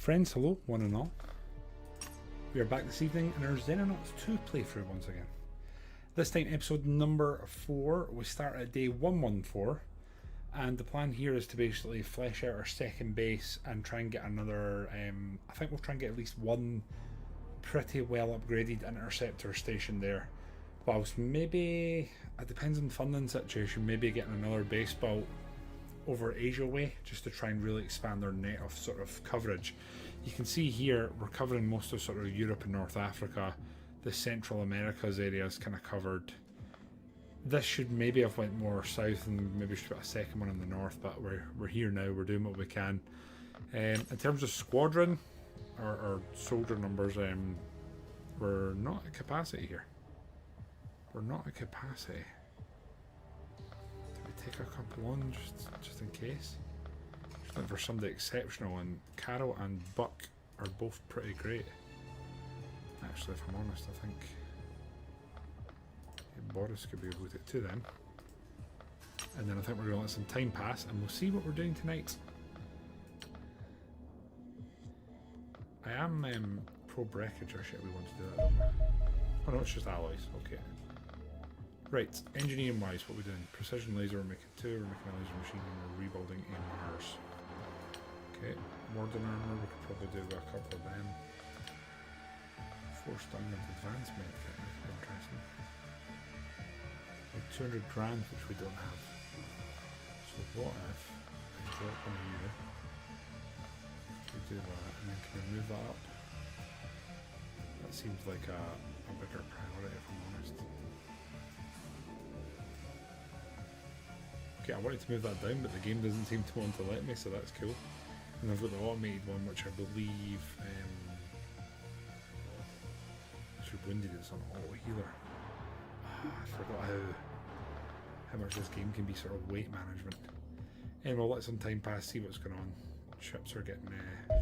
Friends, hello, one and all. We are back this evening in our Xenonauts 2 playthrough once again. This time, episode number 4. We start at day 114, and the plan here is to basically flesh out our second base and try and get another. I think we'll try and get at least one pretty well upgraded interceptor station there. Whilst maybe, it depends on the funding situation, maybe getting another base built over Asia way, just to try and really expand our net of sort of coverage. You can see here we're covering most of sort of Europe and North Africa. The Central Americas area is kind of covered. This should maybe have went more south and maybe should put a second one in the north, but we're here now, we're doing what we can. In terms of squadron or soldier numbers, we're not at capacity here. We're not at capacity. Take a couple on just in case. Just looking for somebody exceptional, and Carol and Buck are both pretty great. Actually, if I'm honest, I think Boris could be able to get to them. And then I think we're going to let some time pass and we'll see what we're doing tonight. I am pro breakage, or shit, we want to do that, don't we? Oh no, it's just alloys, okay. Right, engineering wise, what are we doing? Precision laser, we're making 2, we're making a laser machine, and we're rebuilding a Mars. Okay, modern armor, we could probably do a couple of them. Forced dominant advanced med kit, that could be interesting. Like 200 grand, which we don't have. So what if I drop one of you? We do that, and then can we move that up? That seems like a bigger priority, if I'm honest. Okay, I wanted to move that down, but the game doesn't seem to want to let me, so that's cool. And I've got the automated one, which I believe Richard Wounded is on auto healer. I forgot how much this game can be sort of weight management. And we'll let some time pass, see what's going on. Ships are getting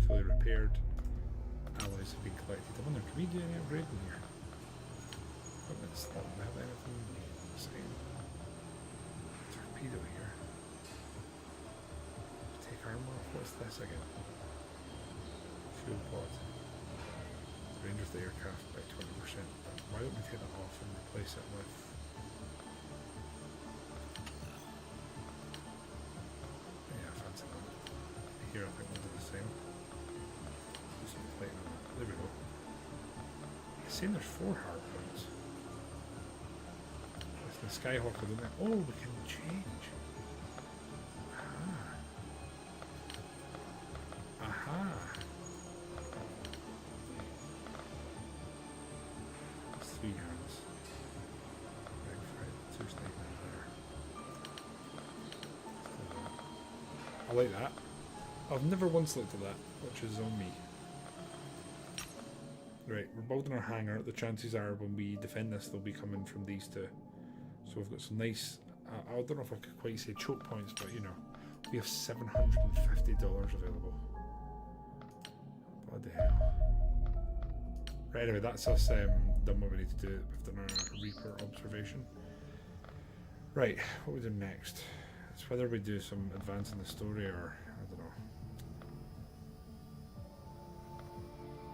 fully repaired. Alloys have been collected. I wonder, can we do any upgrading here? Equipment slot, we have anything the same. Torpedo here. Take armor off. What's this again? Fuel pod. Range of the aircraft by 20%. But why don't we take that off and replace it with? Yeah, fancy that. Here I think we'll do the same. Do some plating on that. There we go. It's saying there's 4 hard points. The Skyhawk, isn't it? Oh, we can change. Aha. Aha. That's 3 hands. Right, Fred. 2 snipers there. I like that. I've never once looked at that, which is on me. Right, we're building our hangar. The chances are when we defend this, they'll be coming from these 2. So we've got some nice, I don't know if I could quite say choke points, but you know, we have $750 available. Bloody hell. Right, anyway, that's us done what we need to do. We've done our Reaper observation. Right, what we do next? It's whether we do some advance in the story or, I don't know.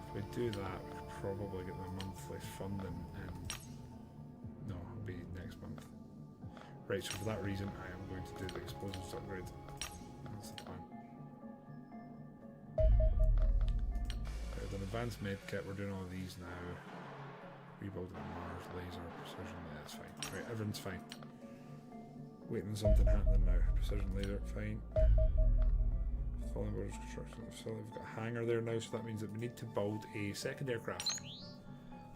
If we do that, we could probably get the monthly funding and no, it'll be next month. Right, so for that reason, I am going to do the explosives upgrade. That's the plan. Right, with an advanced med kit, we're doing all of these now. Rebuilding Mars, laser, precision, that's fine. Right, everything's fine. Waiting on something happening now. Precision laser, fine. Falling borders construction facility. We've got a hangar there now, so that means that we need to build a second aircraft.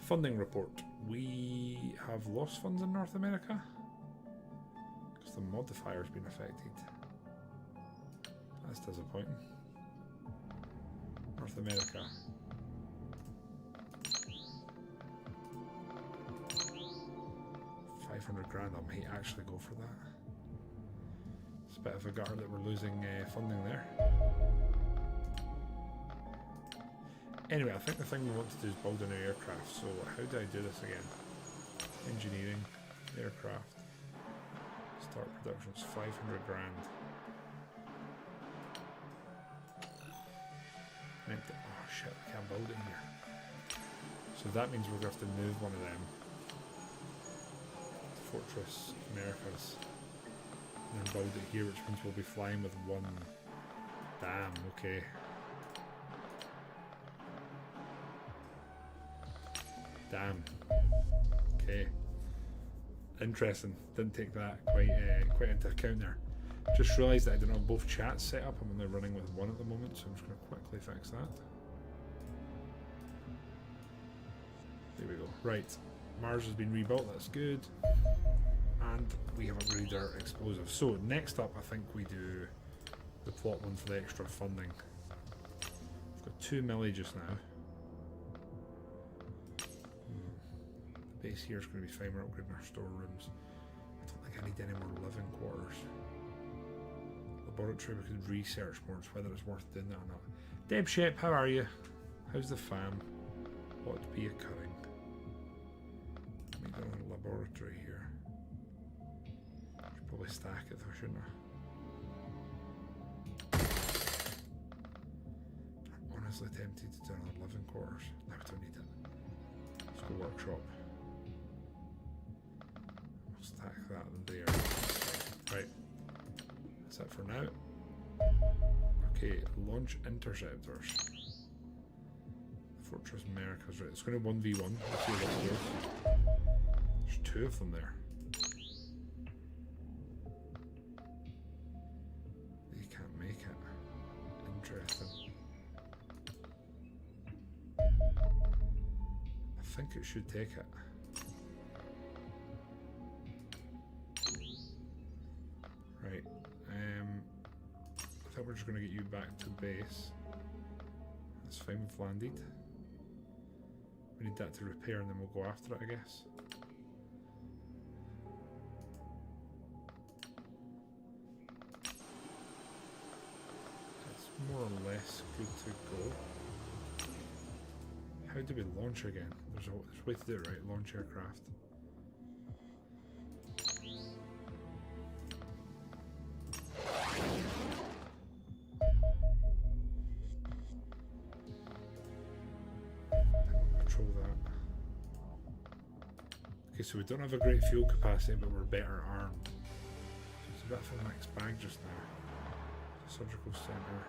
Funding report. We have lost funds in North America because the modifier's been affected. That's disappointing. North America. $500 grand. I might actually go for that. It's a bit of a gutter that we're losing funding there. Anyway, I think the thing we want to do is build a new aircraft. So how do I do this again? Engineering, aircraft. Start production, it's 500 grand. I need to shit, I can't build it here. So that means we're going to have to move one of them. Fortress Americas. And then build it here, which means we'll be flying with one. Damn, okay. Damn. Okay. Interesting. Didn't take that quite into account there. Just realised that I don't have both chats set up. I'm only running with one at the moment, so I'm just going to quickly fix that. There we go. Right. Mars has been rebuilt. That's good. And we have upgraded our explosives. So next up, I think we do the plot one for the extra funding. We've got 2 milli just now. The base here is going to be fine. We're upgrading our storerooms. I don't think I need any more living quarters. Laboratory, we could research more as whether it's worth doing that or not. Deb Shep, how are you? How's the fam? What would be occurring? Let me go in the laboratory here. Should probably stack it though, shouldn't I? I'm honestly tempted to do another living quarters. No, we don't need it. Let's go workshop. We'll stack that in there. Right. That's it for now. Okay, launch interceptors. Fortress Americas, right. It's going to 1v1. Let's see what it goes. There's 2 of them there. They can't make it. Interesting. I think it should take it. Right. I think we're just going to get you back to base. That's fine, we've landed. We need that to repair and then we'll go after it, I guess. It's more or less good to go. How do we launch again? There's a way to do it right, launch aircraft. Okay, so we don't have a great fuel capacity, but we're better armed. It's a bit of a mixed bag just now. Surgical centre.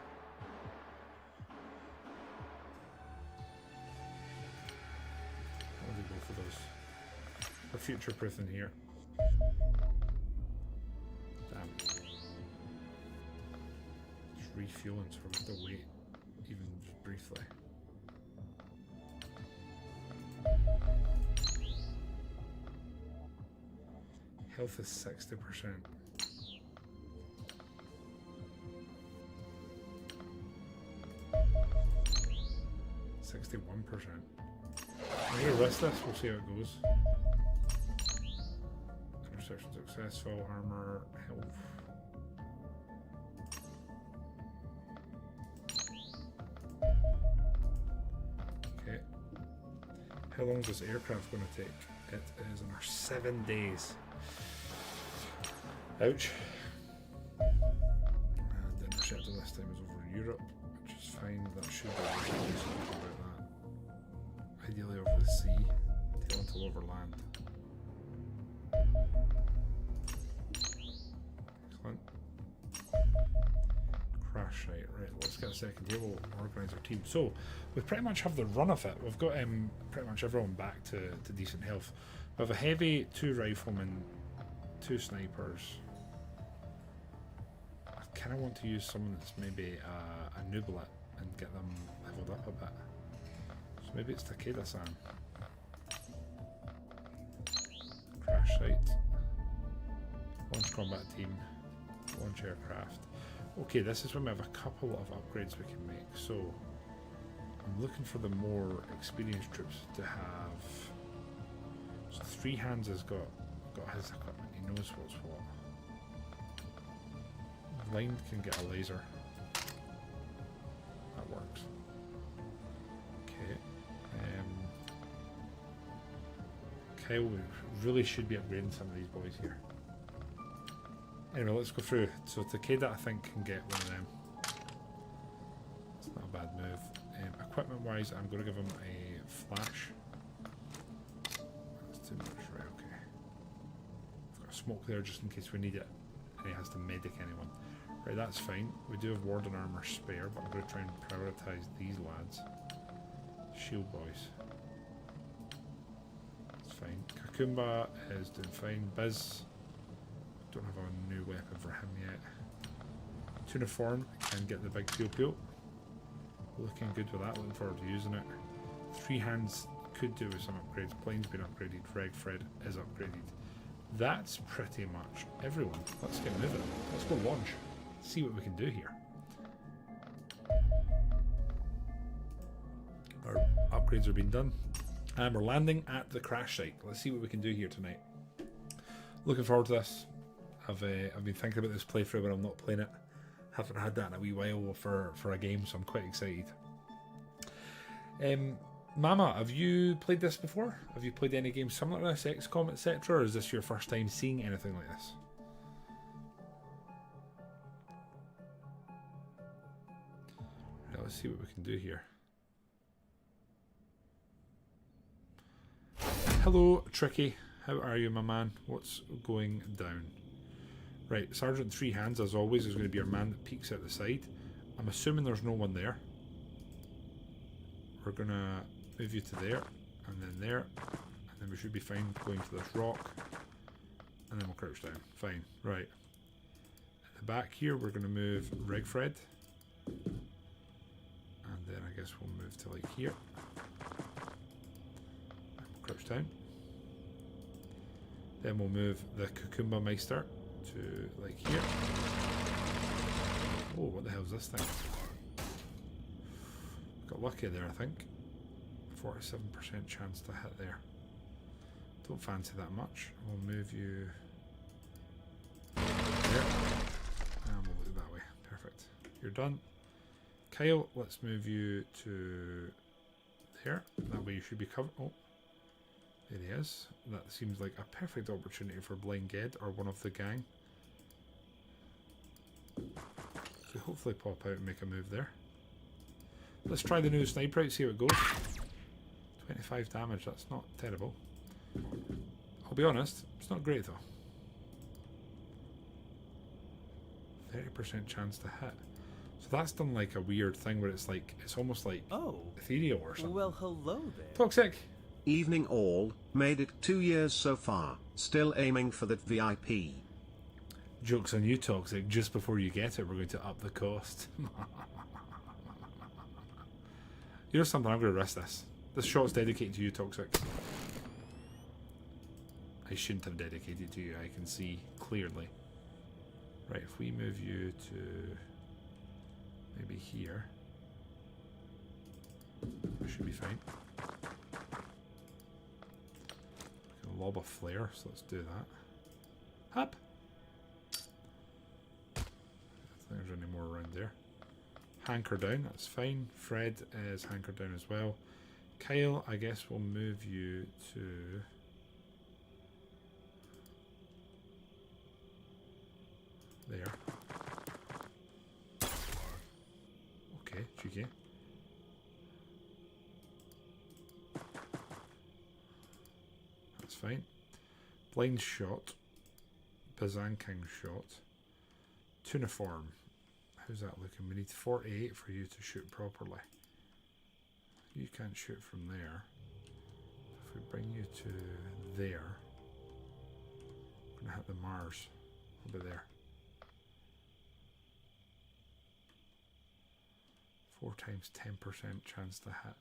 I'll do both of those. We're future proofing here. Damn. Just refueling, so we're going to wait even just briefly. Health is 60%. I'm gonna risk this, we'll see how it goes. Interception successful, armor, health. Okay. How long is this aircraft going to take? It is another 7 days. Ouch. And the interceptor this time is over Europe, which is fine. That should be able to do something about that. Ideally over the sea, tail until over land. Excellent. Crash site. Right, let's get a second here. We'll organise our team. So we pretty much have the run of it. We've got pretty much everyone back to decent health. We have a heavy, 2 riflemen, 2 snipers. I kind of want to use someone that's maybe a nooblet and get them leveled up a bit. So maybe it's Takeda-san. Crash site. Launch combat team. Launch aircraft. Okay, this is when we have a couple of upgrades we can make. So I'm looking for the more experienced troops to have. So 3 Hands has got his equipment. He knows what's what. Blind can get a laser. That works. Okay. Kyle, we really should be upgrading some of these boys here. Anyway, let's go through. So Takeda, I think, can get one of them. It's not a bad move. equipment wise, I'm going to give him a flash. That's too much, right? Okay. I've got a smoke there just in case we need it, and he has to medic anyone. Right, that's fine. We do have Warden armor spare, but I'm going to try and prioritise these lads. Shield boys. That's fine. Kakumba is doing fine. Biz. Don't have a new weapon for him yet. Tuniform can get the big peel. Looking good with that. Looking forward to using it. Three hands could do with some upgrades. Plane's been upgraded. Reg Fred is upgraded. That's pretty much everyone. Let's get moving. Let's go launch. See what we can do here. Our upgrades are being done, and we're landing at the crash site. Let's see what we can do here tonight. Looking forward to this. I've been thinking about this playthrough, but I'm not playing it. Haven't had that in a wee while for a game, so I'm quite excited. Mama, have you played this before? Have you played any games similar to this, XCOM, etc., or is this your first time seeing anything like this? Right, let's see what we can do here. Hello, Tricky. How are you, my man? What's going down? Right, Sergeant Three Hands, as always, is going to be our man that peeks out the side. I'm assuming there's no one there. We're going to move you to there, and then there, and then we should be fine going to this rock, and then we'll crouch down. Fine, right. At the back here, we're going to move Regfred, and then I guess we'll move to like here, and we'll crouch down. Then we'll move the Cucumba Meister to like here. Oh, what the hell is this thing? Got lucky there, I think. 47% chance to hit there. Don't fancy that much. We'll move you there, and we'll look that way. Perfect. You're done. Kyle, let's move you to there. That way you should be covered. Oh, there he is. That seems like a perfect opportunity for Blind Ged or one of the gang to hopefully pop out and make a move there. Let's try the new sniper out, see how it goes. 25 damage, that's not terrible. I'll be honest, it's not great though. 30% chance to hit. So that's done like a weird thing where it's like, it's almost like ethereal or something. Well, hello there. Toxic. Evening all, made it 2 years so far, still aiming for that VIP. Joke's on you, Toxic. Just before you get it, we're going to up the cost. You know something, I'm going to risk this. This shot's dedicated to you, Toxic. I shouldn't have dedicated to you, I can see clearly. Right, if we move you to maybe here, we should be fine. We can lob a flare, so let's do that. Up! I don't think there's any more around there. Hanker down, that's fine. Fred is hankered down as well. Kyle, I guess we'll move you to there. Okay, cheeky. That's fine. Blind shot. Bazanking shot. Tuniform. How's that looking? We need 48 for you to shoot properly. You can't shoot from there. If we bring you to there, we're going to hit the Mars. Over there. 4 times 10% chance to hit.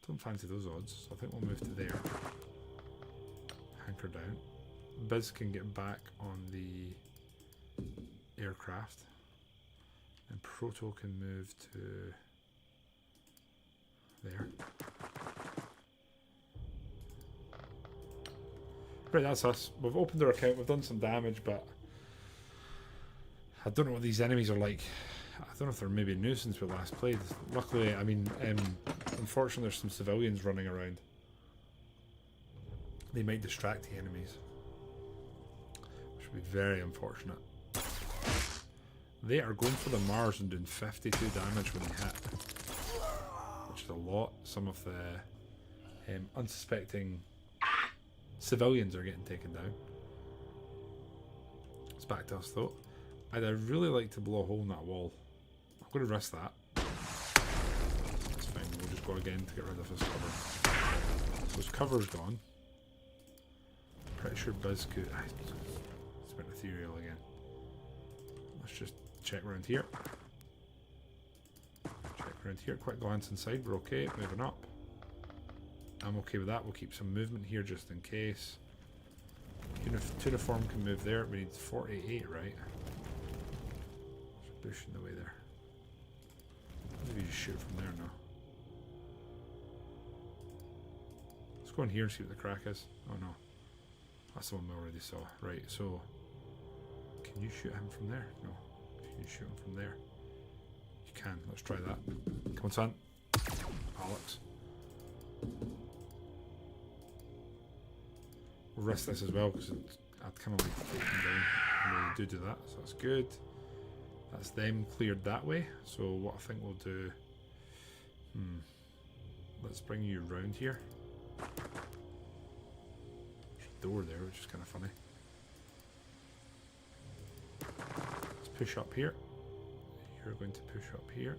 Don't fancy those odds, so I think we'll move to there. Hanker down. Biz can get back on the aircraft. And Proto can move to there. Right, that's us. We've opened our account, we've done some damage, but I don't know what these enemies are like. I don't know if they're maybe a nuisance we last played. Luckily, I mean, unfortunately there's some civilians running around. They might distract the enemies, which would be very unfortunate. They are going for the Mars and doing 52 damage when they hit. lot. Some of the unsuspecting civilians are getting taken down. It's back to us though. I'd really like to blow a hole in that wall. I'm going to risk that. That's fine, we'll just go again to get rid of his cover. So his cover's gone. Pretty sure Buzz could... It's been ethereal again. Let's just check around here. Check around here, quick glance inside, we're okay, moving up. I'm okay with that, we'll keep some movement here just in case. Tuniform can move there, we need 48, right? There's a bush in the way there. Maybe you just shoot from there now. Let's go in here and see what the crack is. Oh no. That's the one we already saw. Right, so... Can you shoot him from there? No. Can you shoot him from there? You can. Let's try that. Come on, son. Alex. We'll risk this as well because I'd kind of like to take them down. And they do that, so that's good. That's them cleared that way. So what I think we'll do... Let's bring you round here. There's a door there, which is kind of funny. Let's push up here. You're going to push up here.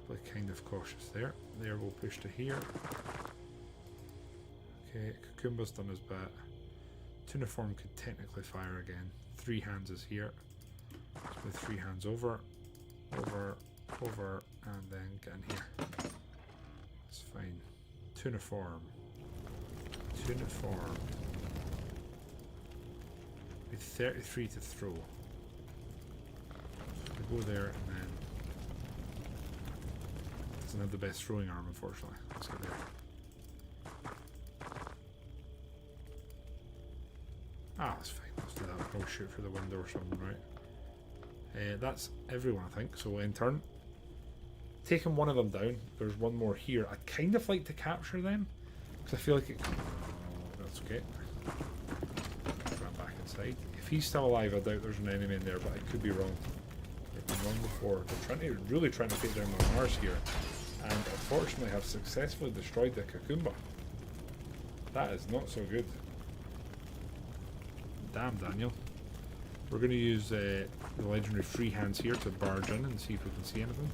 Play kind of cautious there. There we'll push to here. Okay, Kakumba's done his bit. Tuniform could technically fire again. 3 hands is here. Let's play 3 hands over, over, and then get in here. That's fine. Tuniform. With 33 to throw. So we go there and then doesn't have the best throwing arm, unfortunately. Let's get there. Ah, that's fine. Let's do that. We'll shoot for the window or something, right? That's everyone, I think. So in turn, taking one of them down. There's one more here. I'd kind of like to capture them because I feel like it. That's okay. Run back inside. If he's still alive, I doubt there's an enemy in there, but I could be wrong. I've been wrong before. They're really trying to take down my Mars here, and unfortunately have successfully destroyed the Kakumba. That is not so good. Damn, Daniel. We're going to use the legendary free hands here to barge in and see if we can see anything.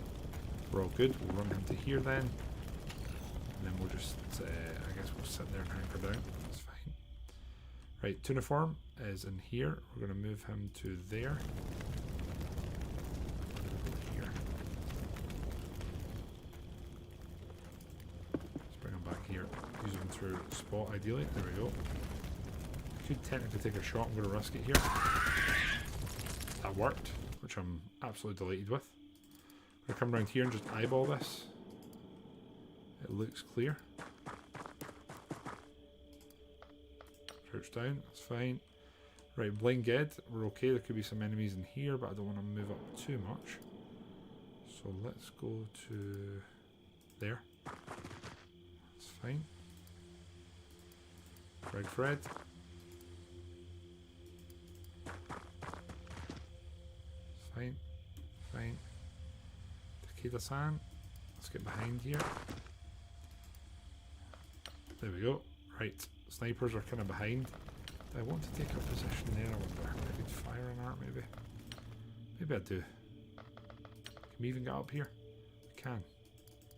We're all good. We'll run him to here then. And then we'll just, I guess we'll sit there and hanker down. That's fine. Right, Tuniform is in here. We're going to move him to there. Here. Let's bring him back here. Use him through spot ideally. There we go. Could technically take a shot. I'm going to risk it here. That worked, which I'm absolutely delighted with. I'm going to come around here and just eyeball this. It looks clear. Crouch down, that's fine. Right, Blind Ged, we're okay. There could be some enemies in here, but I don't want to move up too much. So let's go to there. That's fine. Fred. Fine. Takeda-san. Let's get behind here. There we go. Right. Snipers are kind of behind. Do I want to take a position there? I wonder. I could fire an art maybe. Maybe I do. Can we even get up here? We can.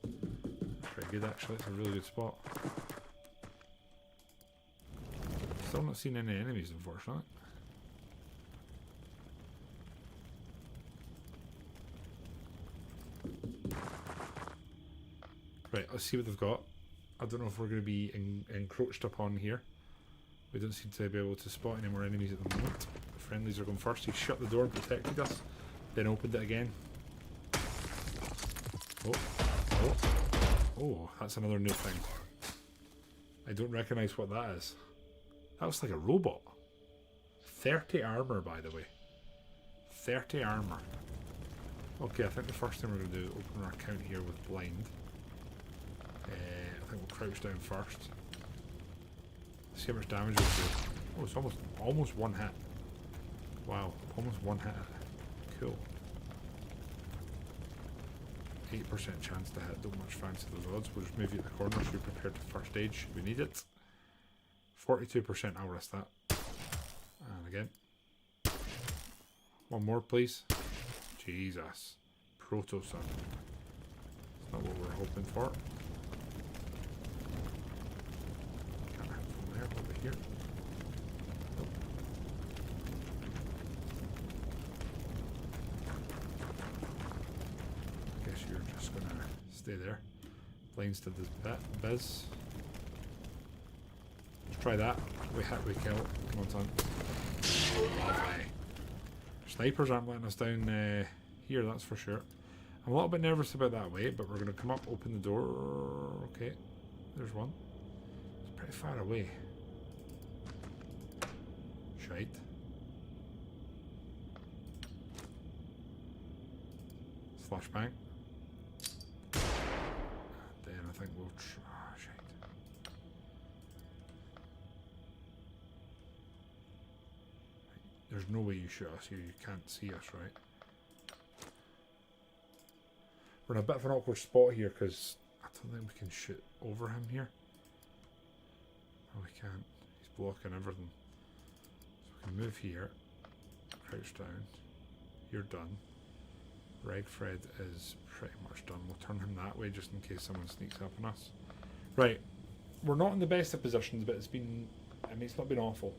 That's pretty good actually. It's a really good spot. Still not seen any enemies, unfortunately. Right, let's see what they've got. I don't know if we're going to be encroached upon here. We don't seem to be able to spot any more enemies at the moment. The friendlies are going first. He shut the door and protected us, then opened it again. Oh, that's another new thing. I don't recognise what that is. That looks like a robot. 30 armour, by the way. 30 armour. Okay, I think the first thing we're going to do is open our account here with blind. I think we'll crouch down first. See how much damage we do. Oh, it's almost one hit. Wow, almost one hit. Cool. 20% chance to hit. Don't much fancy those odds. We'll just move you to the corner so you're prepared to first aid should we need it. 42%, I'll risk that. And again. One more, please. Jesus. Proto son. That's not what we're hoping for. Can't hit from there. Over here. Nope. I guess you're just gonna stay there. Blinds to this biz. Let's try that. We hit, we kill. Come on, son. Lovely. Snipers aren't letting us down here, that's for sure. I'm a little bit nervous about that way, but we're going to come up, open the door. Okay, there's one. It's pretty far away. Shite. Flashbang. Then I think we'll try. Oh, shite. There's no way you shoot us here. You can't see us, right? We're in a bit of an awkward spot here because I don't think we can shoot over him here. Oh, we can't. He's blocking everything. So we can move here. Crouch down. You're done. Reg Fred is pretty much done. We'll turn him that way just in case someone sneaks up on us. Right. We're not in the best of positions, but it's been... I mean, it's not been awful.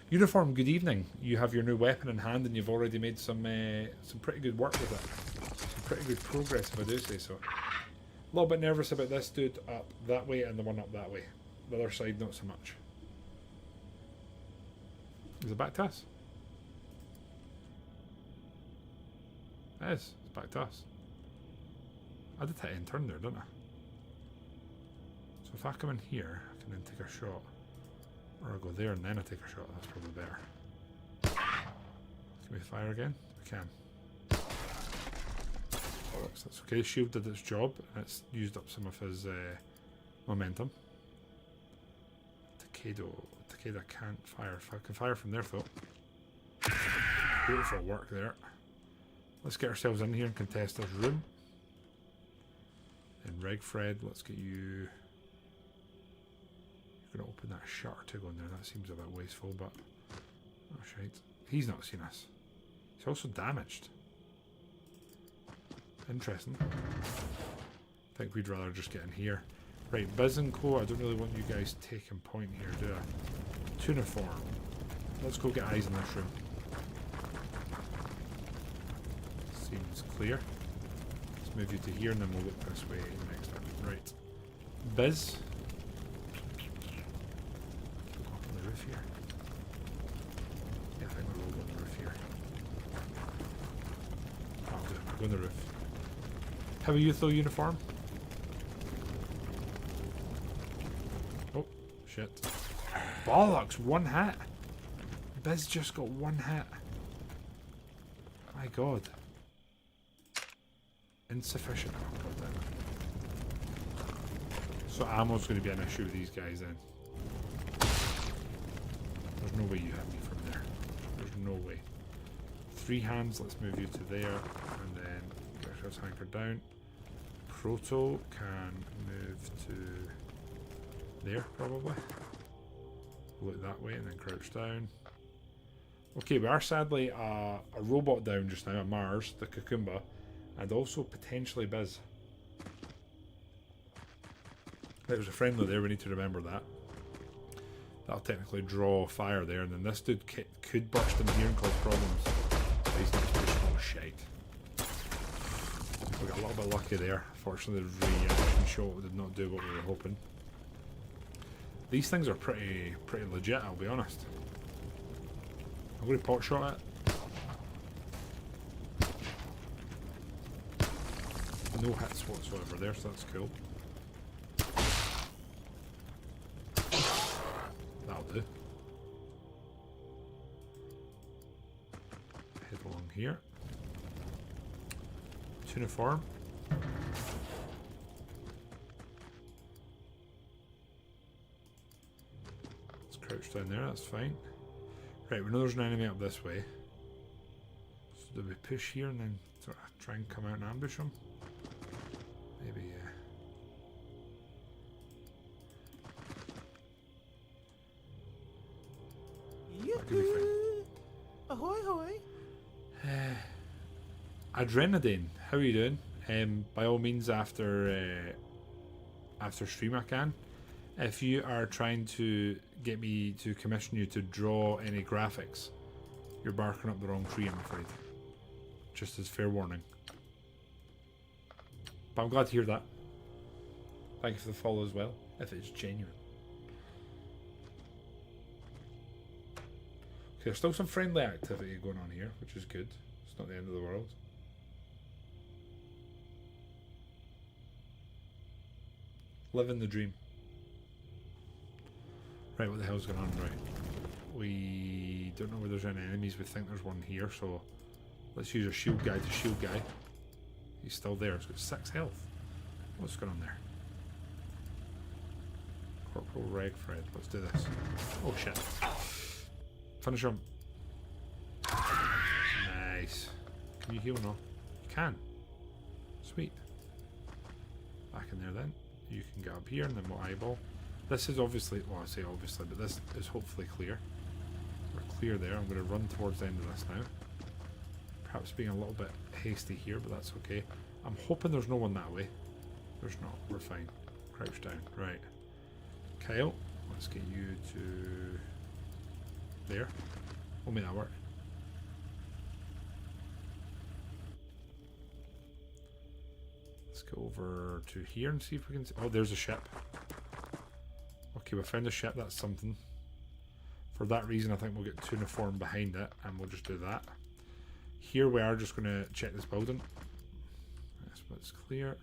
Uniform, good evening. You have your new weapon in hand and you've already made some pretty good work with it. Some pretty good progress, if I do say so. A little bit nervous about this dude up that way and the one up that way. The other side, not so much. Is it back to us? It is. It's back to us. I did hit end turn there, didn't I? So if I come in here, I can then take a shot. Or I'll go there and then I take a shot. That's probably better. Can we fire again? We can. So that's okay. Shield did its job. And it's used up some of his momentum. Takeda can't fire. If I can fire from there though. Beautiful work there. Let's get ourselves in here and contest this room. And Reg Fred, let's get you... You're going to open that shutter to go in there. That seems a bit wasteful, but... Oh, shite. He's not seen us. He's also damaged. Interesting. I think we'd rather just get in here. Right, Biz and Co. I don't really want you guys taking point here, do I? Tuniform. Let's go get eyes in this room. Seems clear. Let's move you to here and then we'll look this way next time. Right. Biz. Here. Yeah, I think we'll go on the roof here. I'll do it. We'll go on the roof. Have a youthful uniform? Oh, shit. Bollocks, one hit. Biz just got one hit. My god. Insufficient. Oh, god damn. So ammo's going to be an issue with these guys then. There's no way you hit me from there. There's no way. 3 hands, let's move you to there, and then get ourselves anchored down. Proto can move to there, probably. Look that way, and then crouch down. Okay, we are sadly a robot down just now, a Mars, the Cucumba, and also potentially Biz. There's a friendly there, we need to remember that. That'll technically draw fire there, and then this dude could burst in here and cause problems. But he's not pushing all shite. We got a little bit lucky there. Fortunately, the reaction shot did not do what we were hoping. These things are pretty legit, I'll be honest. I'm going to pot shot it. No hits whatsoever there, so that's cool. That'll do. Head along here. Tuniform. Let's crouch down there, that's fine. Right, we know there's an enemy up this way. So do we push here and then sort of try and come out and ambush him? Maybe, that could be fine. Ahoy, hoy. Adrenadine, how are you doing? By all means, after stream I can. If you are trying to get me to commission you to draw any graphics, you're barking up the wrong tree, I'm afraid. Just as fair warning. But I'm glad to hear that. Thank you for the follow as well, if it's genuine. Okay, there's still some friendly activity going on here, which is good. It's not the end of the world. Living the dream. Right, what the hell's going on? Right. We don't know where there's any enemies. We think there's one here, so let's use our shield guy to shield guy. He's still there. He's got 6 health. What's going on there? Corporal Regfred. Let's do this. Oh shit. Finish him. Nice. Can you heal now? You can. Sweet. Back in there then. You can get up here and then we'll eyeball. This is obviously, well I say obviously, but this is hopefully clear. We're clear there. I'm going to run towards the end of this now. Perhaps being a little bit hasty here, but that's okay. I'm hoping there's no one that way. There's not. We're fine. Crouch down. Right. Kyle, let's get you to there. We'll make that work. Let's go over to here and see if we can see. Oh, there's a ship. Okay, we found a ship. That's something. For that reason, I think we'll get Tuniform behind it, and we'll just do that. Here we are just going to check this building. This bit's clear.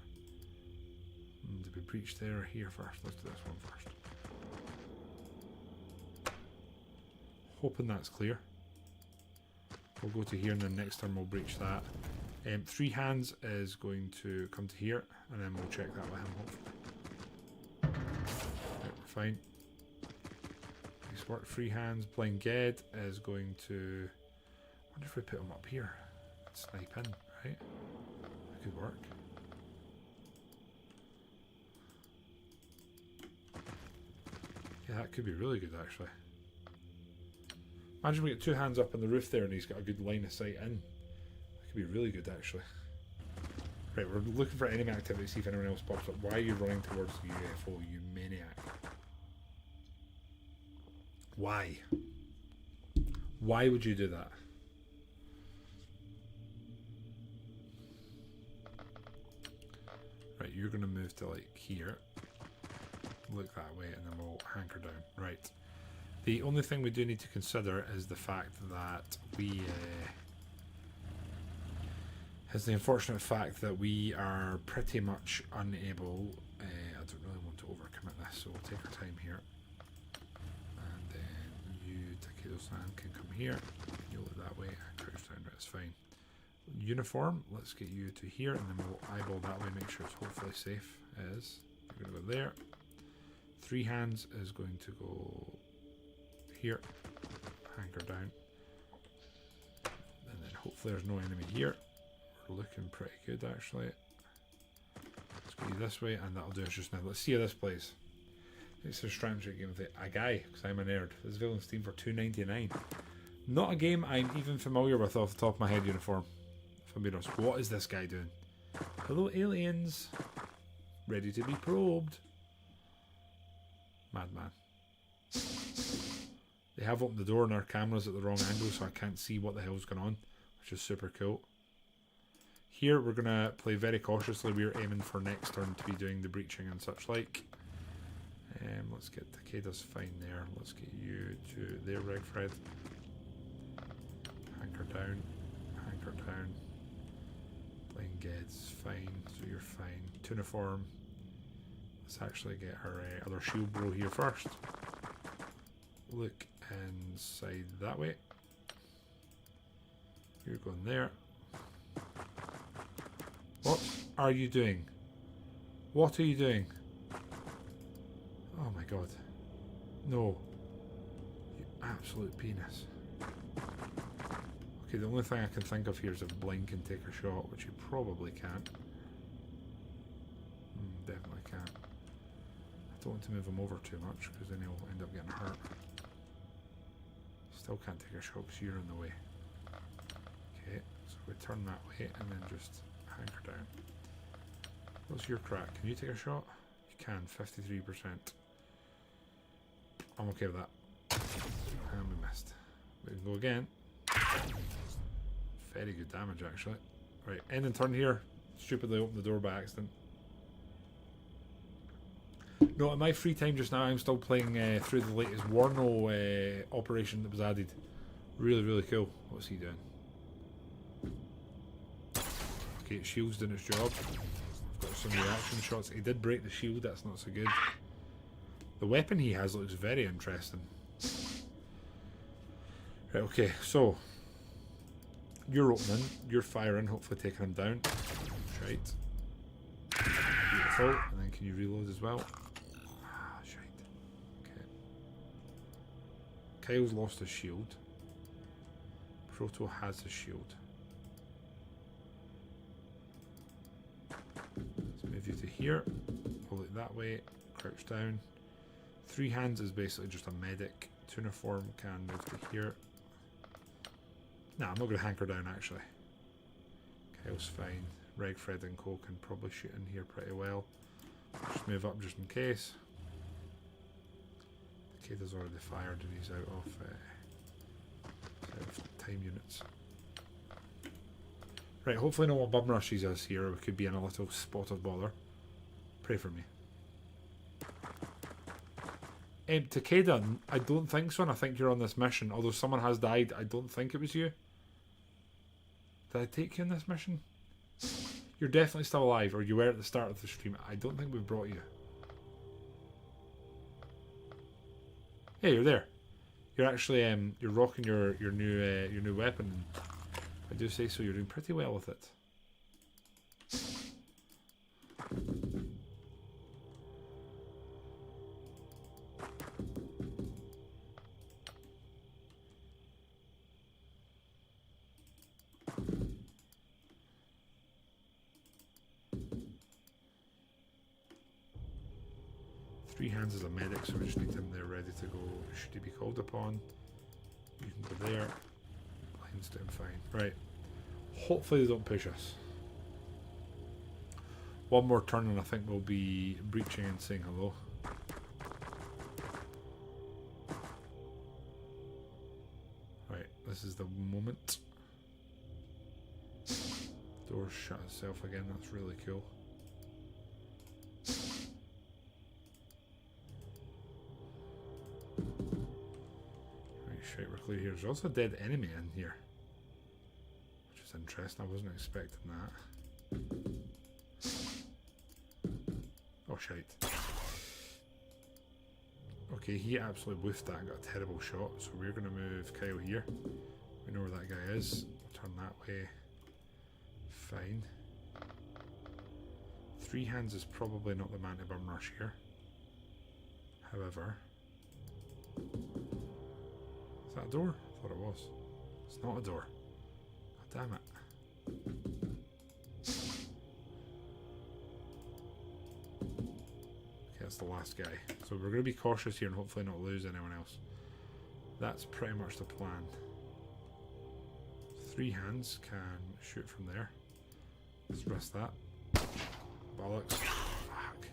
Did we breach there or here first? Let's do this one first. Hoping that's clear. We'll go to here and then next turn we'll breach that. 3 hands is going to come to here and then we'll check that with him hopefully. Right, we're fine. Nice work. 3 hands. Blind Ged is going to... I wonder if we put him up here. Snipe in, right? That could work. Yeah, that could be really good actually. Imagine we get 2 hands up on the roof there and he's got a good line of sight in. That could be really good actually. Right, we're looking for enemy activity, see if anyone else pops up. Why are you running towards the UFO, you maniac? Why? Why would you do that? Right, you're going to move to like here. Look that way and then we'll hanker down. Right. The only thing we do need to consider is the fact that we... is the unfortunate fact that we are pretty much unable... I don't really want to overcommit this, so we'll take our time here. And then you, Takedo-san, can come here. You look that way and crouch down, that's fine. Uniform, let's get you to here and then we'll eyeball that way, make sure it's hopefully safe. It is. You're going to go there. 3 hands is going to go here. Hanker down. And then hopefully there's no enemy here. We're looking pretty good actually. Let's go this way and that'll do us just now. Let's see how this plays. It's a strategy game with a guy, because I'm a nerd. This is available on Steam for $2.99. Not a game I'm even familiar with off the top of my head, Uniform. If I'm being honest. What is this guy doing? Hello aliens. Ready to be probed. Madman. They have opened the door and our camera's at the wrong angle so I can't see what the hell's going on, which is super cool. Here we're going to play very cautiously. We're aiming for next turn to be doing the breaching and such like. Let's get Takeda's fine there. Let's get you to there, Regfred. Hanker down. Hanker down. Blind Ged's fine, so you're fine. Tuniform. Let's actually get our other shield bro here first. Look inside that way. You're going there. What are you doing? What are you doing? Oh my god. No. You absolute penis. Okay, the only thing I can think of here is if Blind can take a shot, which he probably can't. Definitely can't. I don't want to move him over too much because then he'll end up getting hurt. Still can't take a shot because you're in the way. Okay, so we turn that way and then just hanker down. What's your crack? Can you take a shot? You can, 53%. I'm okay with that. And we missed. We can go again. Very good damage actually. Right, end and turn here. Stupidly opened the door by accident. No, in my free time just now I'm still playing through the latest Warno operation that was added. Really, really cool. What's he doing? Okay, shield's doing its job. I've got some reaction shots. He did break the shield, that's not so good. The weapon he has looks very interesting. Right, okay, so you're opening, you're firing, hopefully taking him down. Shite. Beautiful. And then can you reload as well? Ah, shite. Okay. Kyle's lost his shield. Proto has his shield. Let's move you to here. Pull it that way. Crouch down. Three hands is basically just a medic. Tuniform can move to here. Nah, I'm not going to hanker down actually. Kyle's fine. Reg, Fred and Co can probably shoot in here pretty well. Just move up just in case. Kade's already fired and he's out of time units. Right, hopefully no more bum rushes us here. We could be in a little spot of bother. Pray for me. Takeda, I don't think so, and I think you're on this mission. Although someone has died, I don't think it was you. Did I take you on this mission? You're definitely still alive, or you were at the start of the stream. I don't think we've brought you. Yeah, you're there. You're actually you're rocking your new weapon. I do say so. You're doing pretty well with it. 3 hands as a medic, so we just need him there ready to go should he be called upon. You can go there. Line's doing fine. Right. Hopefully they don't push us. One more turn and I think we'll be breaching and saying hello. Right, this is the moment. Door shut itself again, that's really cool. Right, shite, we're clear here. There's also a dead enemy in here, which is interesting. I wasn't expecting that. Oh shite. Okay, he absolutely woofed that and got a terrible shot, so we're going to move Kyle here. We know where that guy is. We'll turn that way. Fine. 3 hands is probably not the man to bum rush here. However, is that a door? I thought it was. It's not a door. God damn it. Okay, that's the last guy. So we're going to be cautious here and hopefully not lose anyone else. That's pretty much the plan. 3 hands can shoot from there. Let's rest that. Bollocks. Fuck.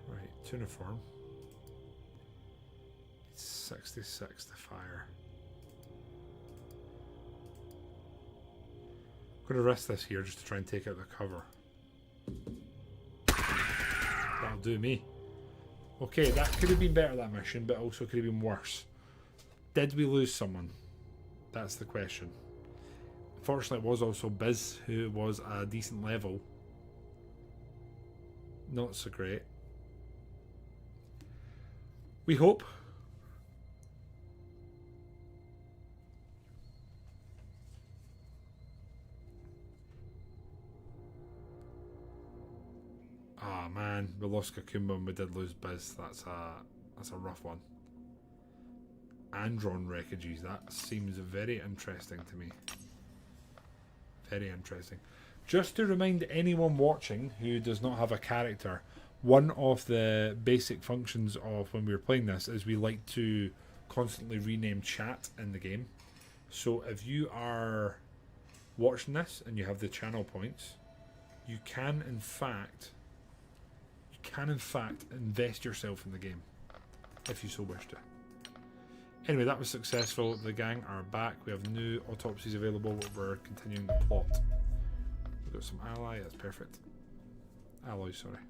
Right, uniform. 66 to fire. I'm going to rest this here just to try and take out the cover. That'll do me. Okay, that could have been better, that mission, but also could have been worse. Did we lose someone? That's the question. Unfortunately, it was also Biz, who was a decent level. Not so great. We hope. Ah man, we lost Kakumba and we did lose Biz. That's a rough one. Andron wreckages. That seems very interesting to me. Very interesting. Just to remind anyone watching who does not have a character, one of the basic functions of when we were playing this is we like to constantly rename chat in the game. So if you are watching this and you have the channel points, you can in fact invest yourself in the game if you so wish to. Anyway, that was successful. The gang are back. We have new autopsies available. We're continuing the plot. We've got some ally. That's perfect. Alloys, sorry.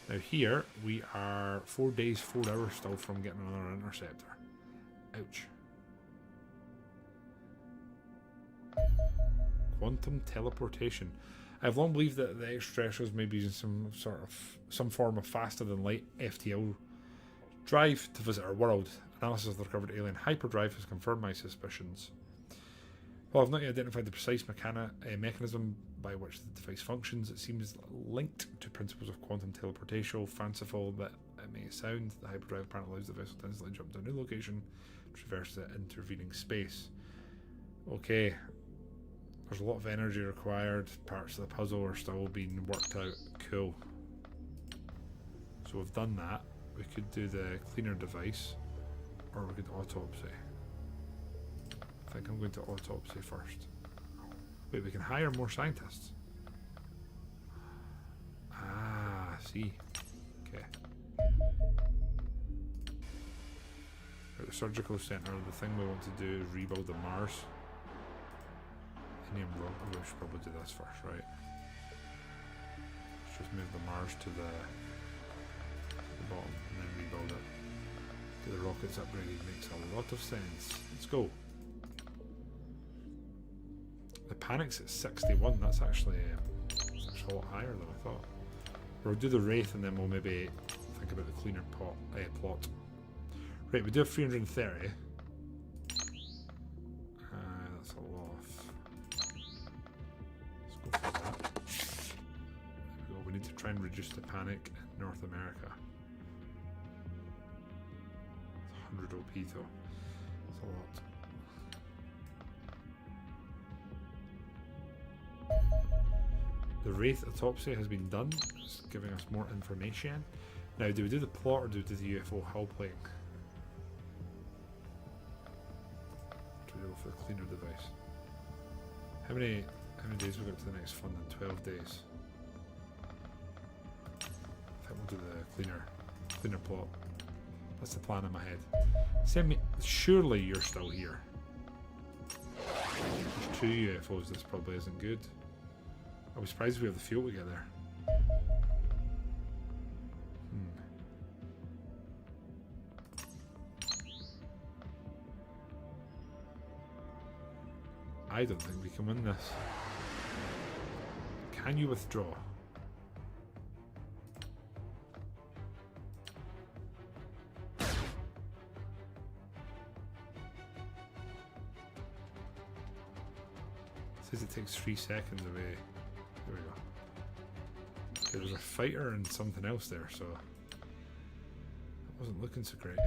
Now here we are 4 days, 4 hours still from getting another interceptor. Ouch. Quantum teleportation. I've long believed that the extraterrestrials may be using some form of faster than light FTL drive to visit our world. Analysis of the recovered alien hyperdrive has confirmed my suspicions. While I've not yet identified the precise mechanism by which the device functions, it seems linked to principles of quantum teleportation. Fanciful that it may sound, the hyperdrive apparently allows the vessel to instantly jump to a new location, traverse the intervening space. Okay. There's a lot of energy required. Parts of the puzzle are still being worked out. Cool. So we've done that. We could do the cleaner device, or we could autopsy. I think I'm going to autopsy first. Wait, we can hire more scientists. Ah, see. Okay. At the surgical centre, the thing we want to do is rebuild the Mars. We should probably do this first, right? Let's just move the Mars to the bottom and then rebuild it. Get the rockets upgraded makes a lot of sense. Let's go. The panic's at 61. That's actually a lot higher than I thought. We'll do the Wraith and then we'll maybe think about the cleaner plot. Right, we do have 330. That's a lot. Let's go for that. There we go. We need to try and reduce the panic in North America. It's 100 OP though. That's a lot. The Wraith autopsy has been done. It's giving us more information. Now, do we do the plot or do we do the UFO hull plating? Do we go for the cleaner device? How many days we got to the next fund in 12 days? I think we'll do the cleaner plot. That's the plan in my head. Send me. Surely you're still here. There's 2 UFOs. This probably isn't good. I was surprised we have the fuel to get there. I don't think we can win this. Can you withdraw? It says it takes 3 seconds away. There we go. Okay, there's a fighter and something else there, so that wasn't looking so great.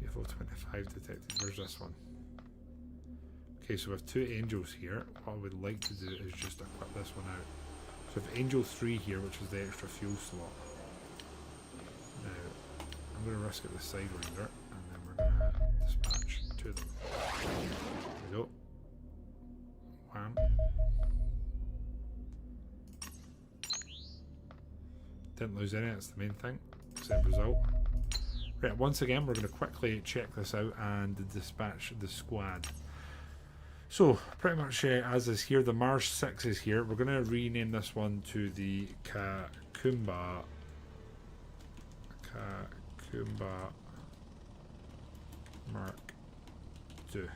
UFO 25 detected. Where's this one? Okay, so we have 2 angels here. What I would like to do is just equip this one out. So we have Angel 3 here, which is the extra fuel slot. Now, I'm going to risk it with Sidewinder, and then we're going to dispatch 2 of them. There we go. Wham. Didn't lose any, that's the main thing. Same result. Right, once again, we're going to quickly check this out and dispatch the squad. So, pretty much as is here, the Mars 6 is here. We're going to rename this one to the Kakumba Mark II.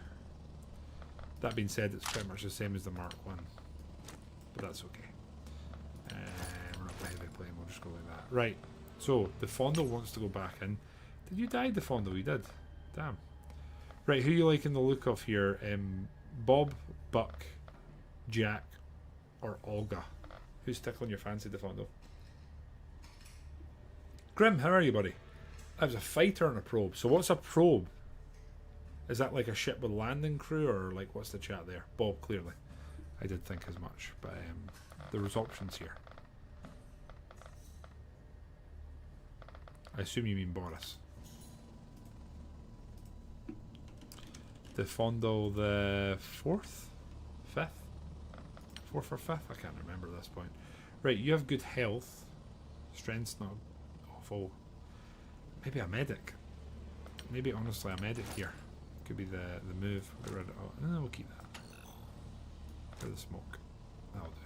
That being said, it's pretty much the same as the Mark 1, but that's okay. We're not the heavy plane, we'll just go like that. Right, so the Fondle wants to go back in. Did you die, the Fondle? You did. Damn. Right, who you liking the look of here? Bob, Buck, Jack, or Olga? Who's tickling your fancy, the Fondle? Grim, how are you, buddy? That was a fighter and a probe. So what's a probe? Is that like a ship with landing crew, or like what's the chat there? Bob, clearly. I did think as much, but there was options here. I assume you mean Boris. De Fondo the 4th? 5th? 4th or 5th? I can't remember at this point. Right, you have good health. Strength's not awful. Maybe a medic. Maybe honestly a medic here. Could be the move. We'll get rid of, oh, no, we'll keep that. For the smoke. That'll do.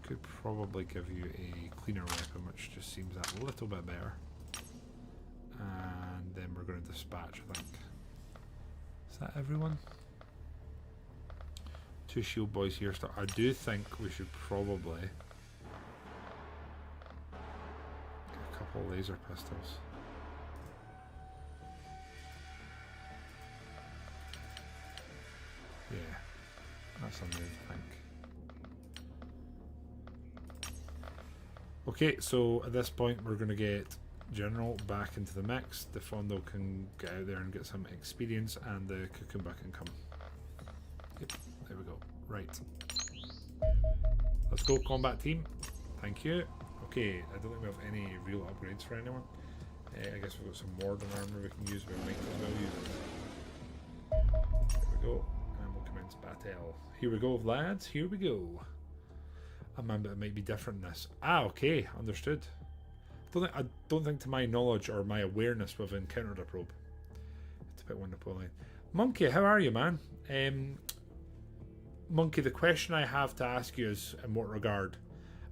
Could probably give you a cleaner weapon, which just seems a little bit better. And then we're going to dispatch, I think. Is that everyone? 2 shield boys here. So I do think we should probably get a couple of laser pistols. Yeah, that's a move, I think. Okay, so at this point we're going to get General back into the mix. De Fondo can get out there and get some experience, and the Cucumba can come. Yep, there we go. Right. Let's go, combat team. Thank you. Okay, I don't think we have any real upgrades for anyone. I guess we've got some modern armor we can use. We might as well use it. There we go. And we'll commence battle. Here we go, lads. Here we go. A man, but it might be different in this. Ah, okay. Understood. I don't think to my knowledge or my awareness we've encountered a probe. It's a bit wonderful. Monkey, how are you, man? Monkey, the question I have to ask you is in what regard?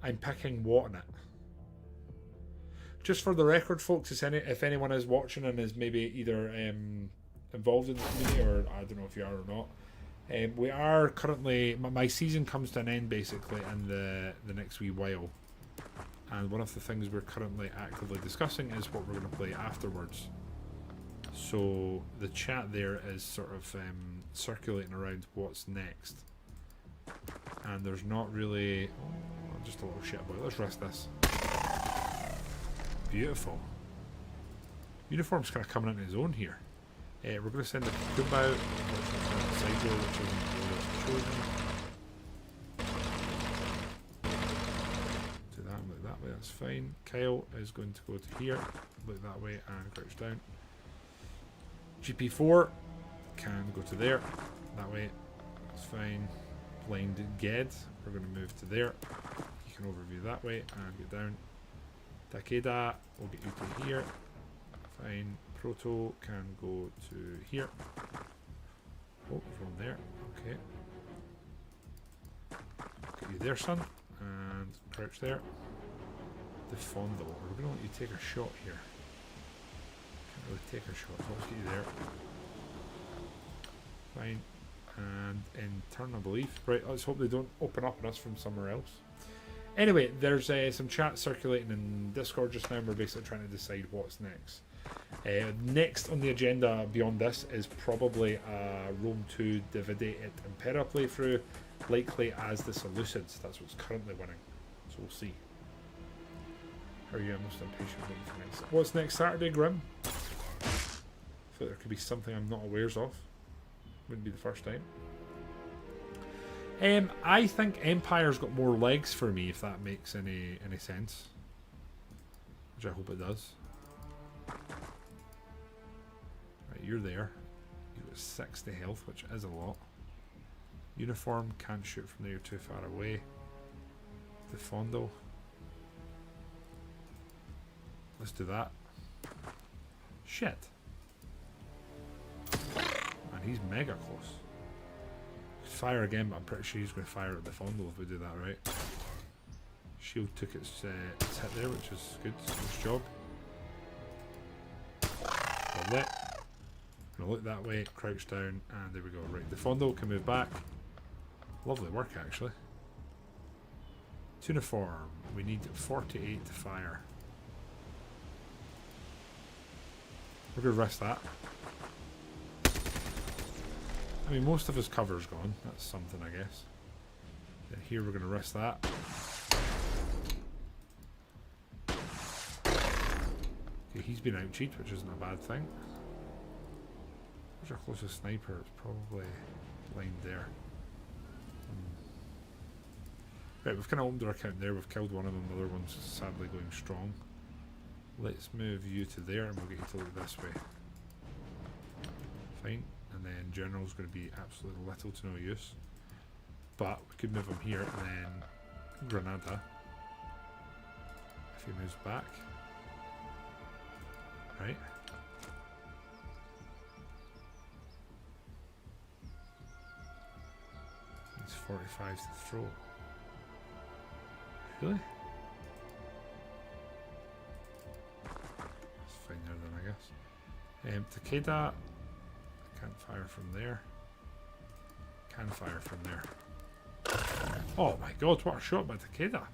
I'm picking what in it? Just for the record, folks, if anyone is watching and is maybe either involved in the community, or I don't know if you are or not, we are currently, my season comes to an end basically in the next wee while. And one of the things we're currently actively discussing is what we're going to play afterwards. So the chat there is sort of circulating around what's next. And there's not really... Oh, just a little shit about it. Let's rest this. Beautiful. Uniform's kind of coming into his own here. We're going to send the Kumba out. Side door, which isn't really chosen. That's fine. Kyle is going to go to here, look that way, and crouch down. GP4 can go to there, that way. That's fine. Blind Ged, we're going to move to there. You can overview that way and get down. Takeda, we'll get you to here. Fine. Proto can go to here. Oh, from there. Okay. Get you there, son, and crouch there. De Fondo, we're going to let you take a shot here. Can't really take a shot, so let's get you there. Fine. And in turn, I believe. Right, let's hope they don't open up on us from somewhere else. Anyway, there's some chat circulating in Discord just now, and we're basically trying to decide what's next. Next on the agenda beyond this is probably a Rome 2 Divide et Impera playthrough, likely as the Seleucids. That's what's currently winning, so we'll see. How are you? I'm most impatient waiting for next. What's next Saturday, Grim? I feel like there could be something I'm not aware of. Wouldn't be the first time. I think Empire's got more legs for me, if that makes any sense. Which I hope it does. Right, you're there. You've got 60 health, which is a lot. Uniform, can't shoot from there, you're too far away. De Fondo. Let's do that. Shit. And he's mega close. Fire again, but I'm pretty sure he's going to fire at the Fondo if we do that right. Shield took its hit there, which is good. Nice job. Lovely. Gonna look that way, crouch down, and there we go. Right, the Fondo can move back. Lovely work, actually. Tuniform. We need 48 to fire. We're going to rest that. I mean, most of his cover's gone. That's something, I guess. Then here we're going to rest that. Okay, he's been out-cheated, which isn't a bad thing. Where's our closest sniper? It's probably blind there. Right, we've kind of opened our account there. We've killed one of them. The other one's sadly going strong. Let's move you to there and we'll get you to look this way. Fine. And then general's going to be absolutely little to no use. But we could move him here and then Granada. If he moves back. Right. He's 45 to throw. Really? That's fine there then, I guess. Takeda. Can't fire from there. Can fire from there. Oh my god, what a shot by Takeda.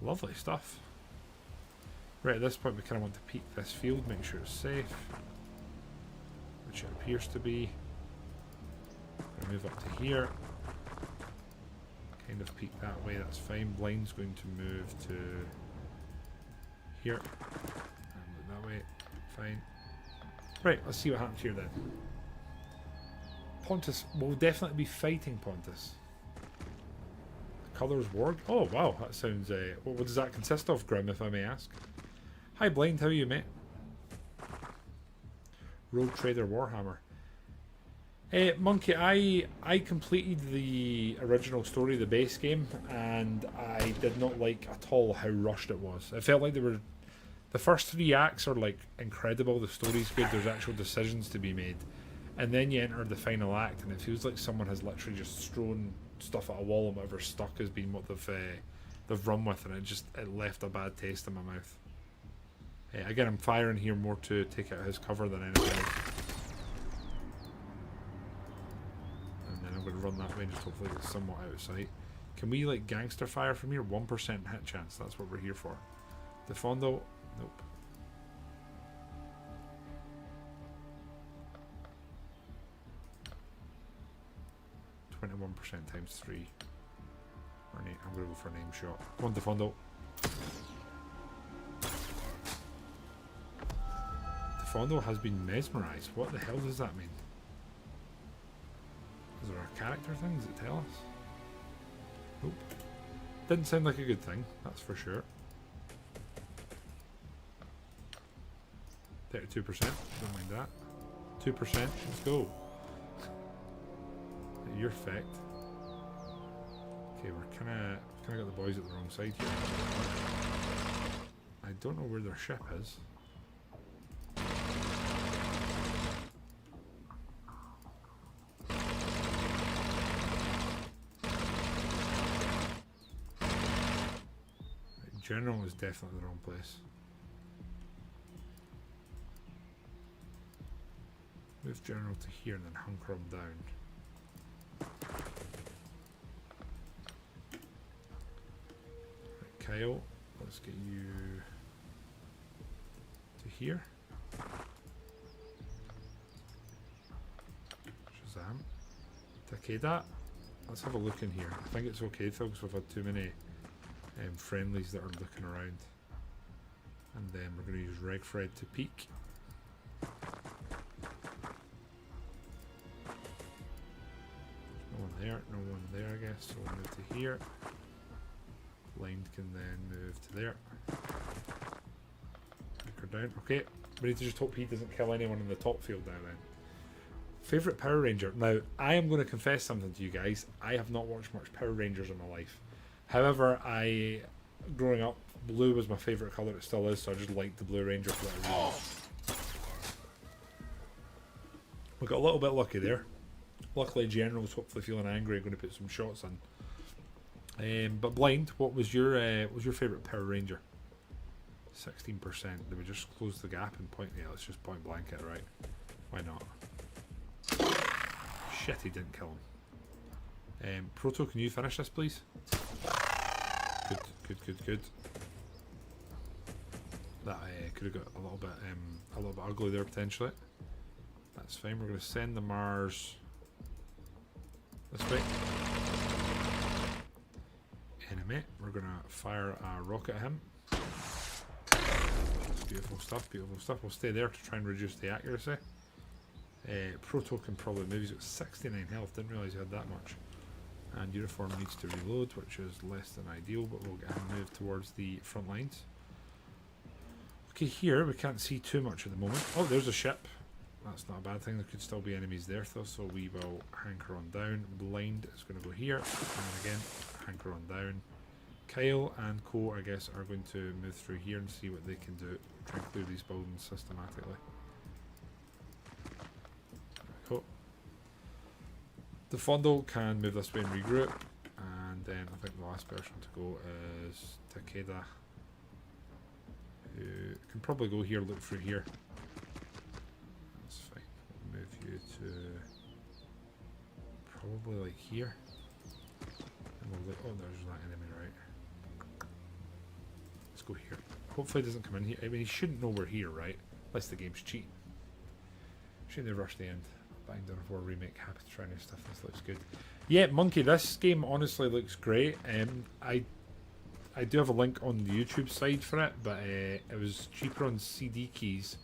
Lovely stuff. Right, at this point we kind of want to peek this field, make sure it's safe. Which it appears to be. Gonna move up to here. Kind of peek that way, that's fine. Blind's going to move to here. And look that way. Fine. Right, let's see what happens here then. Pontus will definitely be fighting Pontus. Colours Warg. Oh wow, that sounds... what does that consist of, Grim, if I may ask? Hi Blind, how are you, mate? Road Trader Warhammer. Monkey, I completed the original story, the base game, and I did not like at all how rushed it was. It felt like they were... The first 3 acts are like incredible, the story's good, there's actual decisions to be made. And then you enter the final act and it feels like someone has literally just thrown stuff at a wall and whatever's stuck has been what they've run with, and it left a bad taste in my mouth. Again, I'm firing here more to take out his cover than anything else. And then I'm going to run that way and just hopefully get somewhat out of sight. Can we like gangster fire from here? 1% hit chance, that's what we're here for. The Fondo, nope. %, times 3. I'm going to go for an aim shot. Come on, Defondo. Defondo has been mesmerised. What the hell does that mean? Is there a character thing? Does it tell us? Nope. Didn't sound like a good thing, that's for sure. 32%, don't mind that. 2%, let's go. Your effect. Okay, we're kind of got the boys at the wrong side here. I don't know where their ship is. Right, General is definitely the wrong place. Move General to here and then hunker him down. Kyle, let's get you to here. Shazam. Takeda, let's have a look in here. I think it's okay, folks. We've had too many friendlies that are looking around. And then we're going to use Regfred to peek. No one there, no one there, I guess. So we'll move to here. Blind can then move to there. Anchor down. Okay, we need to just hope he doesn't kill anyone in the top field now then. Favourite Power Ranger? Now, I am going to confess something to you guys. I have not watched much Power Rangers in my life. However, growing up, blue was my favourite colour. It still is, so I just liked the Blue Ranger for that reason. We got a little bit lucky there. Luckily, General's hopefully feeling angry. I'm going to put some shots in. But Blind, what was your favourite Power Ranger? 16%. Did we just close the gap and point? Yeah, let's just point blank it, right? Why not? Shit, he didn't kill him. Proto, can you finish this, please? Good. That could have got a little bit ugly there potentially. That's fine. We're going to send the Mars this way. Enemy. We're going to fire a rocket at him. Beautiful stuff, beautiful stuff. We'll stay there to try and reduce the accuracy. Proto can probably move. He's got 69 health. Didn't realise he had that much. And Uniform needs to reload, which is less than ideal, but we'll get him moved towards the front lines. Okay, here we can't see too much at the moment. Oh, there's a ship. That's not a bad thing. There could still be enemies there, though, so we will hanker on down. Blind is going to go here, and again, hanker on down. Kyle and Co, I guess, are going to move through here and see what they can do. Try and clear these buildings systematically. Cool. The Fondo can move this way and regroup, and then I think the last person to go is Takeda, who can probably go here, look through here. That's fine. We'll move you to probably like here. And we'll look. Oh, there's that enemy, right? Let's go here. Hopefully, he doesn't come in here. I mean, he shouldn't know we're here, right? Unless the game's cheating. Shouldn't they rush the end? Bang Down 4 remake, happy to try new stuff. This looks good. Yeah, Monkey, this game honestly looks great. I do have a link on the YouTube side for it, but it was cheaper on CD keys.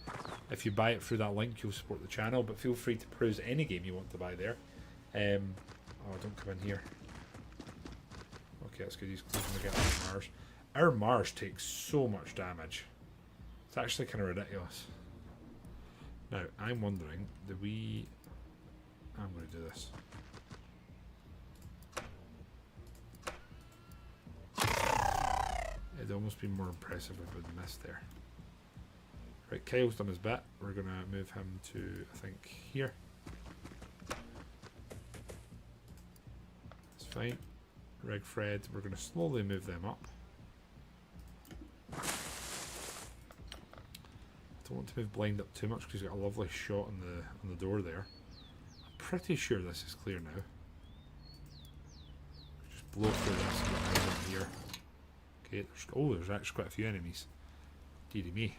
If you buy it through that link, you'll support the channel, but feel free to peruse any game you want to buy there. Oh, don't come in here. Okay, that's good. He's closing the gap on Mars. Our Mars takes so much damage. It's actually kind of ridiculous. Now, I'm wondering, do we... I'm going to do this. It'd almost be more impressive if I'd missed there. Right, Kyle's done his bit. We're going to move him to, I think, here. That's fine. Reg Fred, we're going to slowly move them up. Don't want to move Blind up too much because he's got a lovely shot on the door there. I'm pretty sure this is clear now. Just blow through this and get eyes in here. Okay, there's actually quite a few enemies. Deary me.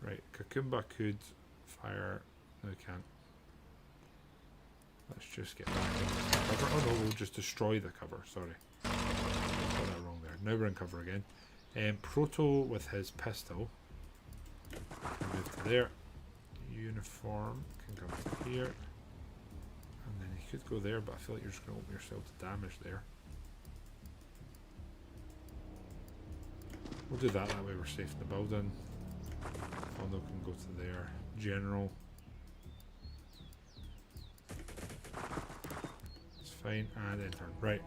Right, Kakumba could fire. No, he can't. Let's just get back into the cover. Oh no, we'll just destroy the cover. Sorry. Got that wrong there. Now we're in cover again. Proto with his pistol can move to there. Uniform can come to here. And then he could go there, but I feel like you're just going to open yourself to damage there. We'll do that way we're safe in the building. Fondo can go to there. General. It's fine. And enter. Right.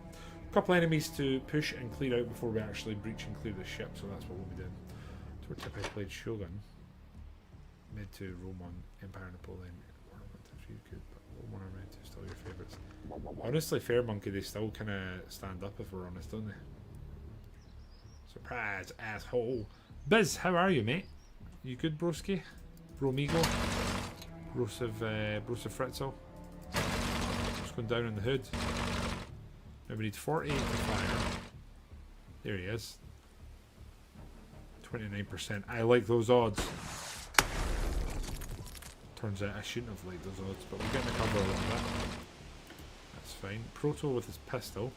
A couple enemies to push and clear out before we actually breach and clear the ship, so that's what we'll be doing. Tour tip I played Shogun. Mid to Roman, Empire, Napoleon, Ornament if you could, but Roman or Mid 2 still your favourites. Honestly, Fair Monkey, they still kind of stand up if we're honest, don't they? Surprise, asshole. Biz, how are you, mate? You good, broski? Bromigo? Brosive Fritzel? What's going down in the hood? Now we need 48 to fire. There he is. 29%. I like those odds. Turns out I shouldn't have liked those odds, but we're getting the cover a little bit. That's fine. Proto with his pistol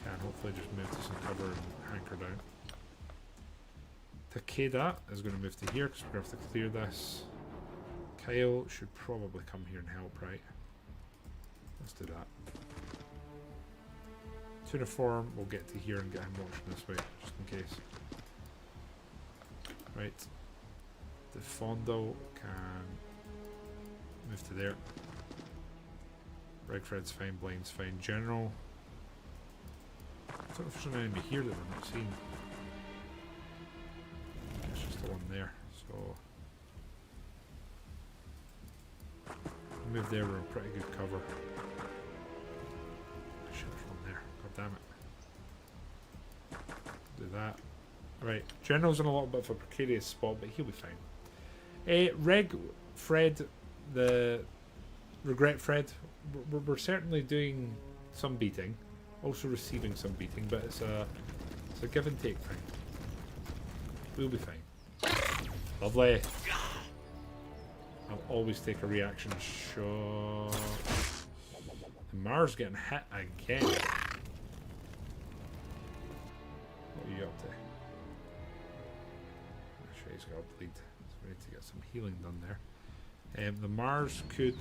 can hopefully just move to some cover and hanker down. Takeda is going to move to here because we're going to have to clear this. Kyle should probably come here and help, right? Let's do that. Uniform, we'll get to here and get him watching this way, just in case. Right. The Fondo can move to there. Red Fred's fine, Blind's fine. General. I don't know if there's an enemy here that we're not seeing. It's just the one there, so. Move there, we're in pretty good cover. Ship's from there. God damn it. Do that. Right, General's in a little bit of a precarious spot, but he'll be fine. Reg Fred, the Regret Fred, we're certainly doing some beating, also receiving some beating, but it's a give and take thing. We'll be fine. Lovely. I'll always take a reaction shot. And Mars getting hit again. What are you up to? shit, he's got a bleed. So we need to get some healing done there. The Mars could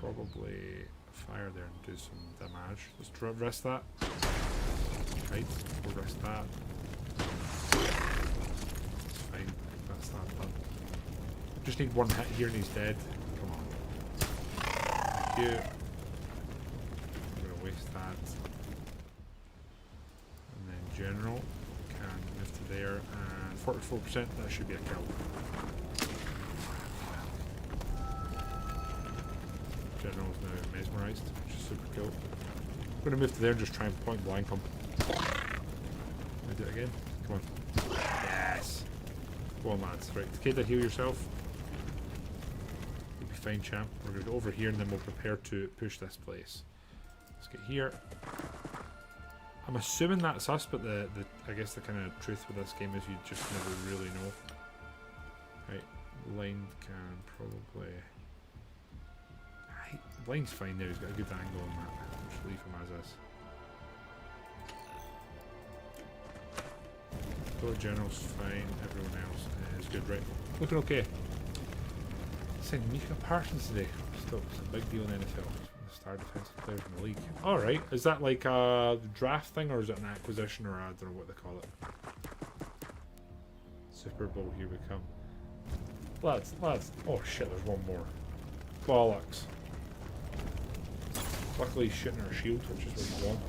probably fire there and do some damage. Let's rest that. Right, we'll rest that. That's fine. That's that done. Just need one hit here and he's dead. Come on. Thank you. I'm going to waste that. And then General can move to there. And 44%, that should be a kill. General's now mesmerised, which is super cool. I'm going to move to there and just try and point blank him. Can I do it again? Come on. Yes! Go on, lads. Right, Takeda, heal yourself. You'll be fine, champ. We're going to go over here and then we'll prepare to push this place. Let's get here. I'm assuming that's us, but I guess the kind of truth with this game is you just never really know. Right, Blind can probably... Blind's fine there, he's got a good angle on that. Just leave him as is. Go General's fine, everyone else is good, right? Looking okay. Saying Mika Parsons today. Still, it's a big deal in NFL. The star defensive players in the league. Alright, is that like a draft thing or is it an acquisition or I don't know what they call it? Super Bowl, here we come. Lads. Oh shit, there's one more. Bollocks. Luckily he's shooting our shield, which is what you want.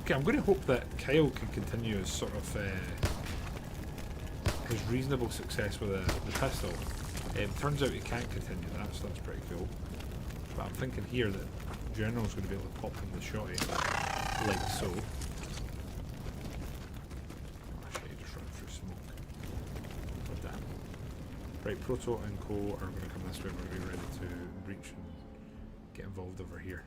Okay, I'm going to hope that Kyle can continue his sort of his reasonable success with the pistol. Turns out he can't continue that, so that's pretty cool. But I'm thinking here that General's going to be able to pop him the shotty, like so. Right, Proto and Co are going to come this way. We're going to be ready to breach and get involved over here.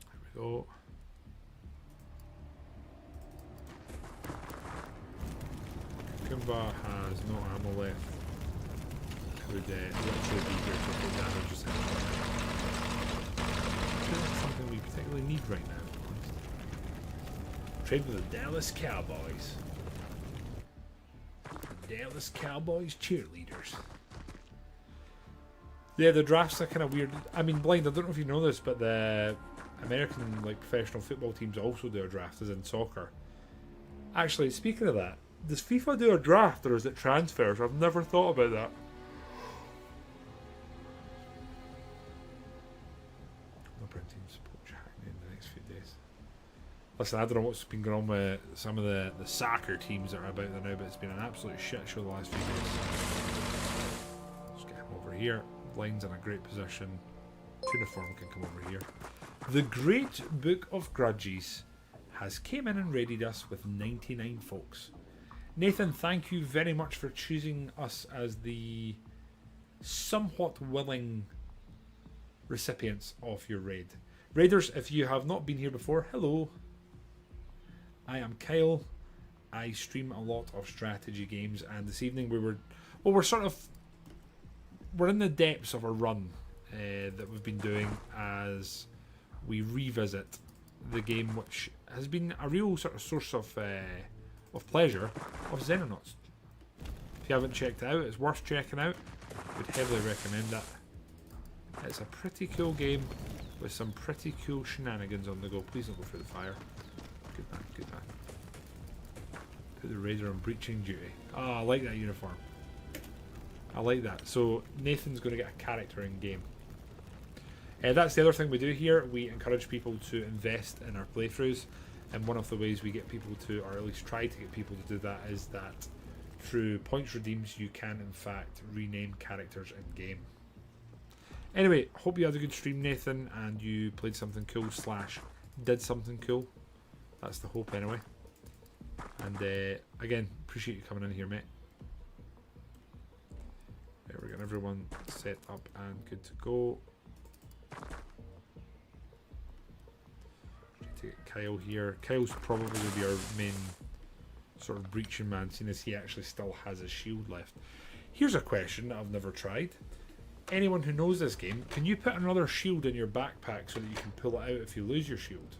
There we go. Kumba has no ammo left. Would literally be here to put damage just something we particularly need right now. Trade with the Dallas Cowboys. The Dallas Cowboys cheerleaders. Yeah, the drafts are kind of weird. I mean, Blind, I don't know if you know this, but the American professional football teams also do a draft, as in soccer. Actually, speaking of that, does FIFA do a draft or is it transfers? I've never thought about that. Listen, I don't know what's been going on with some of the soccer teams that are about there now, but it's been an absolute shit show the last few days. Let's get him over here. Blind's in a great position. Tuniform can come over here. The Great Book of Grudges has came in and readied us with 99 folks. Nathan, thank you very much for choosing us as the somewhat willing recipients of your raid. Raiders, if you have not been here before, hello. I am Kyle. I stream a lot of strategy games, and this evening we're in the depths of a run that we've been doing as we revisit the game, which has been a real sort of source of pleasure, of Xenonauts. If you haven't checked it out, it's worth checking out. Would heavily recommend it. It's a pretty cool game with some pretty cool shenanigans on the go. Please don't go through the fire. Good man, good man. Put the Raider on breaching duty. Ah, I like that uniform. I like that. So Nathan's going to get a character in game. That's the other thing we do here. We encourage people to invest in our playthroughs, and one of the ways we get people to, or at least try to get people to do that, is that through points redeems you can in fact rename characters in game. Anyway, hope you had a good stream, Nathan, and you played something cool / did something cool. That's the hope anyway. And again, appreciate you coming in here, mate. There, we're getting everyone set up and good to go. to get Kyle here. Kyle's probably going to be our main sort of breaching man, seeing as he actually still has his shield left. Here's a question that I've never tried. Anyone who knows this game, can you put another shield in your backpack so that you can pull it out if you lose your shield?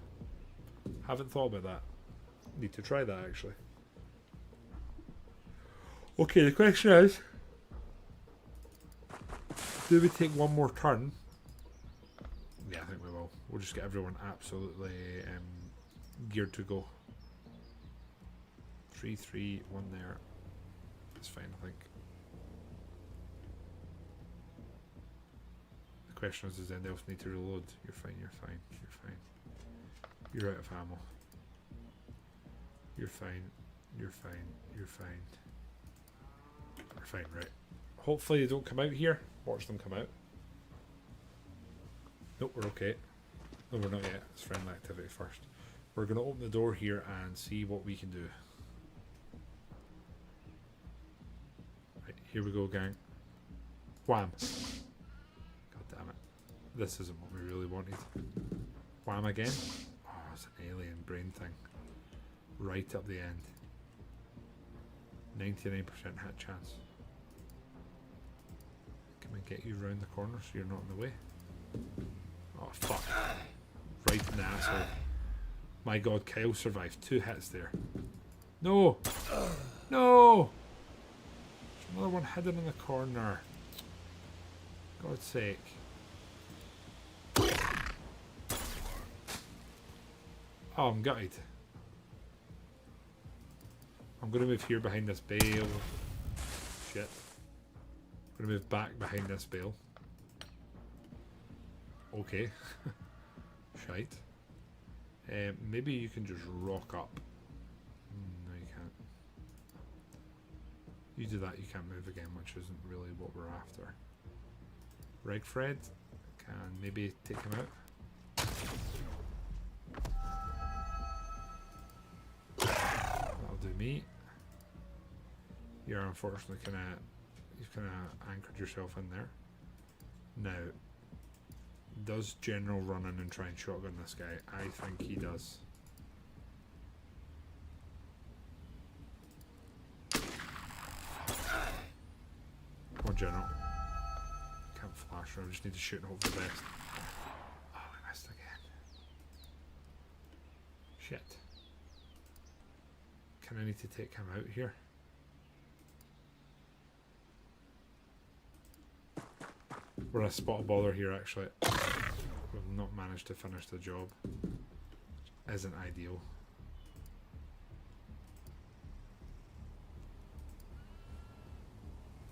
Haven't thought about that. Need to try that actually. Okay, the question is, do we take one more turn? Yeah, I think we will. We'll just get everyone absolutely geared to go. 3, 3, 1 there. That's fine, I think. The question is, does anyone else need to reload? You're fine, you're fine, you're fine. You're out of ammo. You're fine, you're fine, you're fine. You're fine, right. Hopefully they don't come out here. Watch them come out. Nope, we're okay. No, we're not yet. It's friendly activity first. We're going to open the door here and see what we can do. Right, here we go, gang. Wham! God damn it. This isn't what we really wanted. Wham again. Oh, it's an alien brain thing. Right up the end. 99% hit chance. Can we get you round the corner so you're not in the way? Oh, fuck. Right in the asshole. My god, Kyle survived 2 hits there. No! No! There's another one hidden in the corner. God's sake. Oh, I'm gutted. I'm going to move here behind this bale. Shit. I'm going to move back behind this bale. Okay. Shite. Maybe you can just rock up. No, you can't. You do that, you can't move again, which isn't really what we're after. Right, Fred? Can maybe take him out? That'll do me. You're unfortunately you've kind of anchored yourself in there. Now, does General run in and try and shotgun this guy? I think he does. Come on, General. Can't flash her, I just need to shoot and hope for the best. Oh, I missed again. Shit. Can I need to take him out here? We're in a spot of bother here actually. We've not managed to finish the job. Which isn't ideal.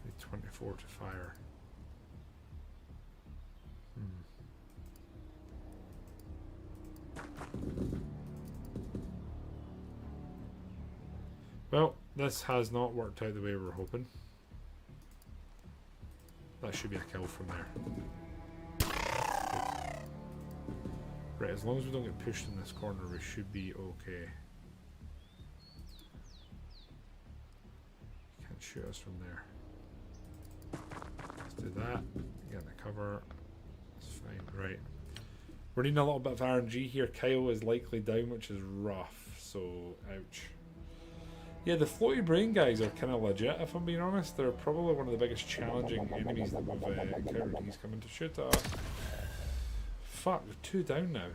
Need 24 to fire. Well, this has not worked out the way we were hoping. That should be a kill from there. Right, as long as we don't get pushed in this corner, we should be okay. Can't shoot us from there. Let's do that. Get in the cover. That's fine. Right. We're needing a little bit of RNG here. Kyle is likely down, which is rough. So, ouch. Yeah, the floaty brain guys are kind of legit, if I'm being honest. They're probably one of the biggest challenging enemies that we've encountered. He's coming to shoot at us. Fuck, we're 2 down now.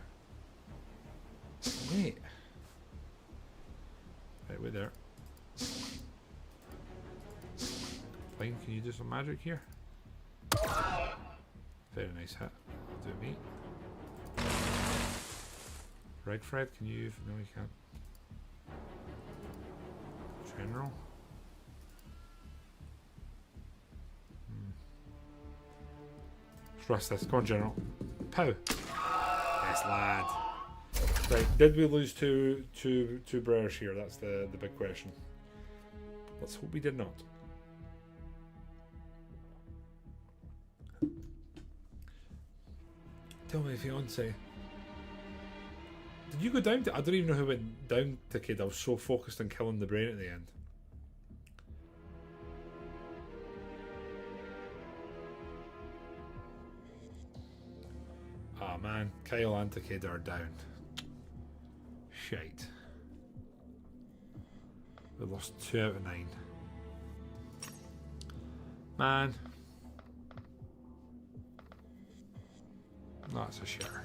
Mate. Right, wait there. Fine, can you do some magic here? Very nice hit. That'll do me. Right, Fred, can you... No, you can't. General? Let's rush this. Come on, General. Pow! Yes, lad. Right, did we lose two Brers here? That's the big question. Let's hope we did not. Tell me, fiance. Did you go down to... I don't even know who went down to Kid. I was so focused on killing the brain at the end. Ah, man. Kyle and Takeda are down. Shite. We lost 2 out of 9. Man. That's a share.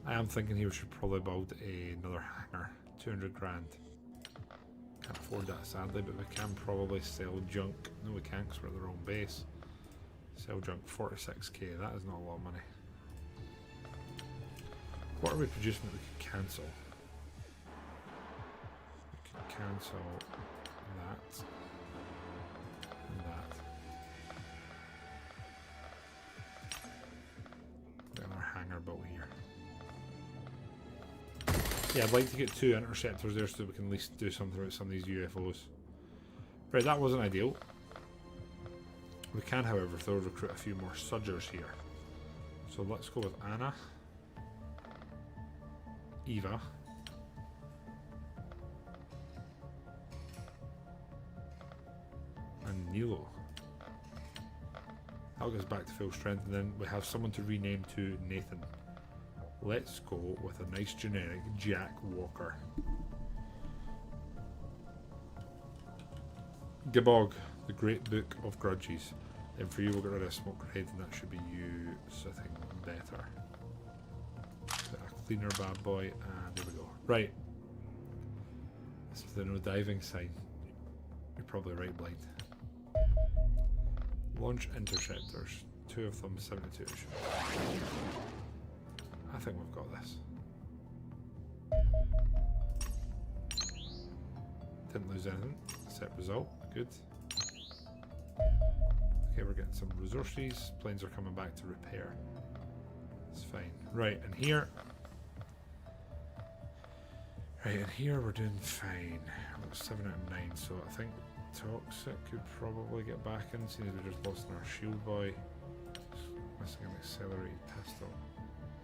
I am thinking here we should probably build another hangar. 200 grand. Can't afford that sadly, but we can probably sell junk. No, we can't because we're at the wrong base. Sell junk 46k. That is not a lot of money. What are we producing that we could cancel? We could cancel that and that. Get another hangar built here. Yeah, I'd like to get 2 interceptors there so that we can at least do something about some of these UFOs. Right, that wasn't ideal. We can, however, though, recruit a few more Sudgers here. So let's go with Anna, Eva, and Nilo. That'll get us back to full strength, and then we have someone to rename to Nathan. Let's go with a nice generic Jack Walker. Gabog, the Great Book of Grudges. Then for you, we'll get rid of Smoke Grenade, and that should be you sitting better. A cleaner bad boy, and there we go. Right. This is the no diving sign. You're probably right, Blind. Launch interceptors. 2 of them, 72. I think we've got this. Didn't lose anything. Set result. Good. Okay, we're getting some resources. Planes are coming back to repair. It's fine. Right, and here. Right, and here we're doing fine. We're 7 out of 9, so I think Toxic could probably get back in, seeing as we just lost our shield boy. Missing an accelerated pistol.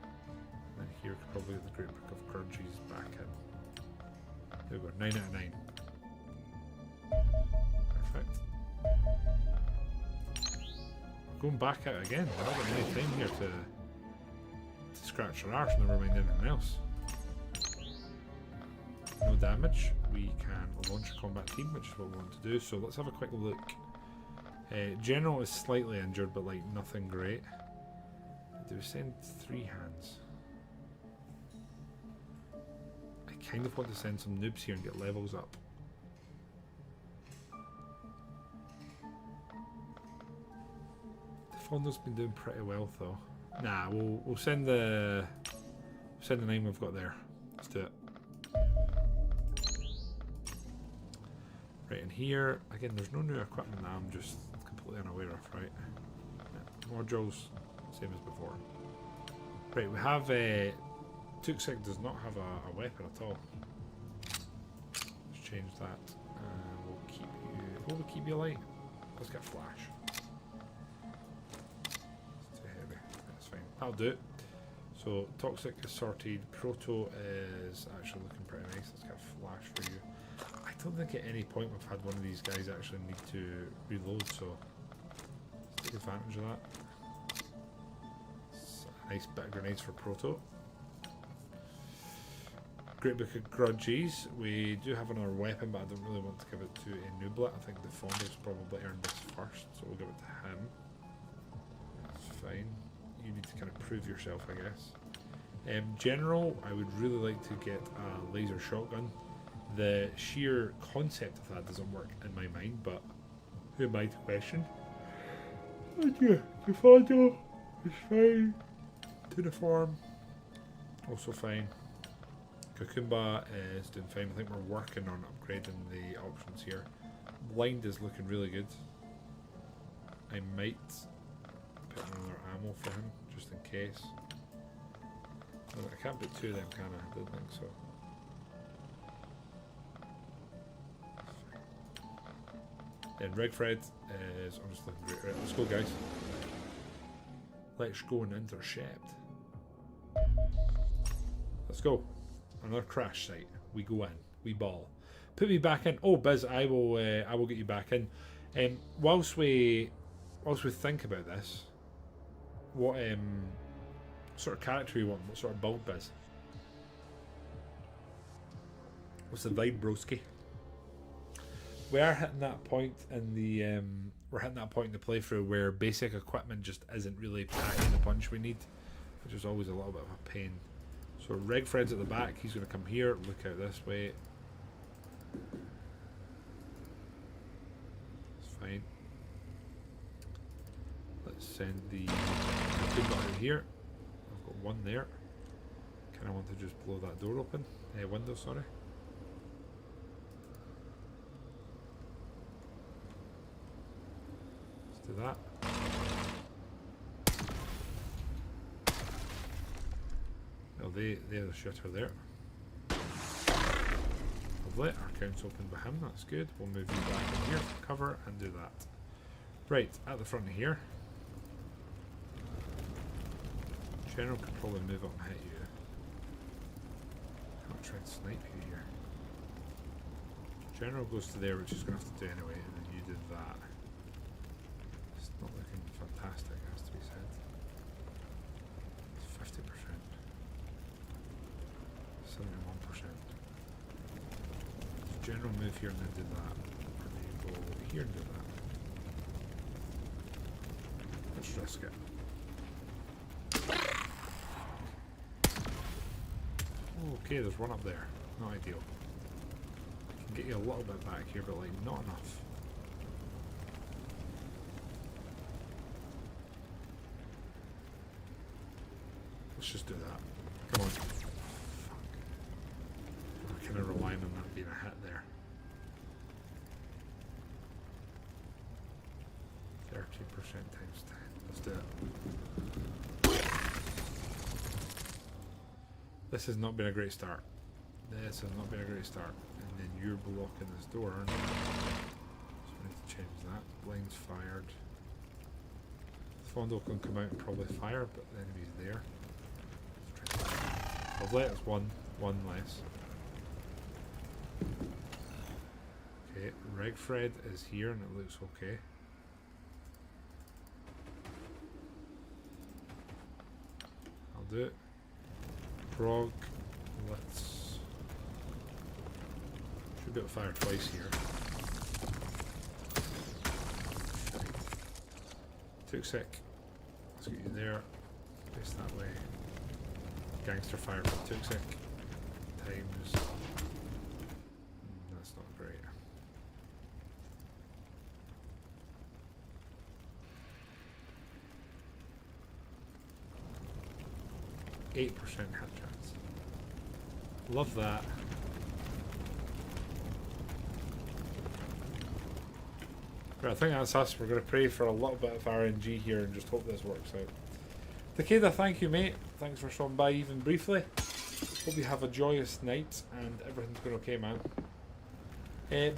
And then here could probably get the Great Book of Grudges back in. There we go, 9 out of 9. Perfect. We're going back out again. We're not getting any time here to scratch our arse, never mind anything else. No damage. We can launch a combat team, which is what we want to do. So let's have a quick look. General is slightly injured, but like nothing great. Do we send 3 hands? I kind of want to send some noobs here and get levels up. The Fondo's been doing pretty well though. Nah, we'll send the 9 we've got there. Let's do it. Right, and here, again, there's no new equipment that I'm just completely unaware of, right? Yeah, modules, same as before. Right, we have Tuxik does not have a weapon at all. Let's change that. We'll keep you. Will we keep you light? Let's get flash. It's too heavy. That's fine. That'll do it. So Toxic is sorted. Proto is actually looking pretty nice. Let's get flash for you. I don't think at any point we've had one of these guys actually need to reload, so let's take advantage of that. It's a nice bit of grenades for Proto. Great Book of Grudges. We do have another weapon, but I don't really want to give it to a nooblet. I think the Fondo's probably earned this first, so we'll give it to him. That's fine. You need to kind of prove yourself, I guess. General, I would really like to get a laser shotgun. The sheer concept of that doesn't work in my mind, but who am I to question? Oh dear, the Fondo is fine. Tuniform, also fine. Kukumba is doing fine. I think we're working on upgrading the options here. Blind is looking really good. I might put another ammo for him, just in case. I can't put 2 of them, can I? I don't think so. Then Regfred is honestly great. Right, let's go, guys. Let's go and intercept. Let's go. Another crash site. We go in. We ball. Put me back in. Oh, Biz, I will get you back in. Whilst we think about this, what sort of character you want? What sort of build, Biz? What's the vibe, broski? We are hitting that point in the we're hitting that point in the playthrough where basic equipment just isn't really packing the punch we need, which is always a little bit of a pain. So Regfred's at the back. He's going to come here. Look out this way. It's fine. Let's send the Goomba out here. I've got one there. Kind of want to just blow that door open. Window, sorry. Let's do that. Well, they're the shooter there. Lovely. Our account's open by him. That's good. We'll move you back in here for cover and do that. Right, at the front here. General could probably move up and hit you. I'll try and snipe you here. General goes to there, which he's going to have to do anyway, and then you did that. It's not looking fantastic, has to be said. It's 50%. 71%. General move here and then do that. And then you go here and do that. Let's risk it. Okay, there's one up there. Not ideal. I can get you a little bit back here, but like not enough. Let's just do that. Come on. Fuck. We're kind of relying on that being a hit there. 13% times 10. Let's do it. This has not been a great start. This has not been a great start. And then you're blocking this door, aren't you? So we need to change that. Blinds fired. Fondo can come out and probably fire, but the enemy's there. Lovely, it's one less. Okay, Regfred is here and it looks okay. I'll do it. Prog, let's... should be able to fire twice here. Took sick. Let's get you there. Face that way. Gangster fire from took sick. Times... that's not great. %8 hit chance. Love that. Right, I think that's us. We're going to pray for a little bit of RNG here and just hope this works out. Takeda, thank you, mate. Thanks for stopping by even briefly. Hope you have a joyous night and everything's going okay, man.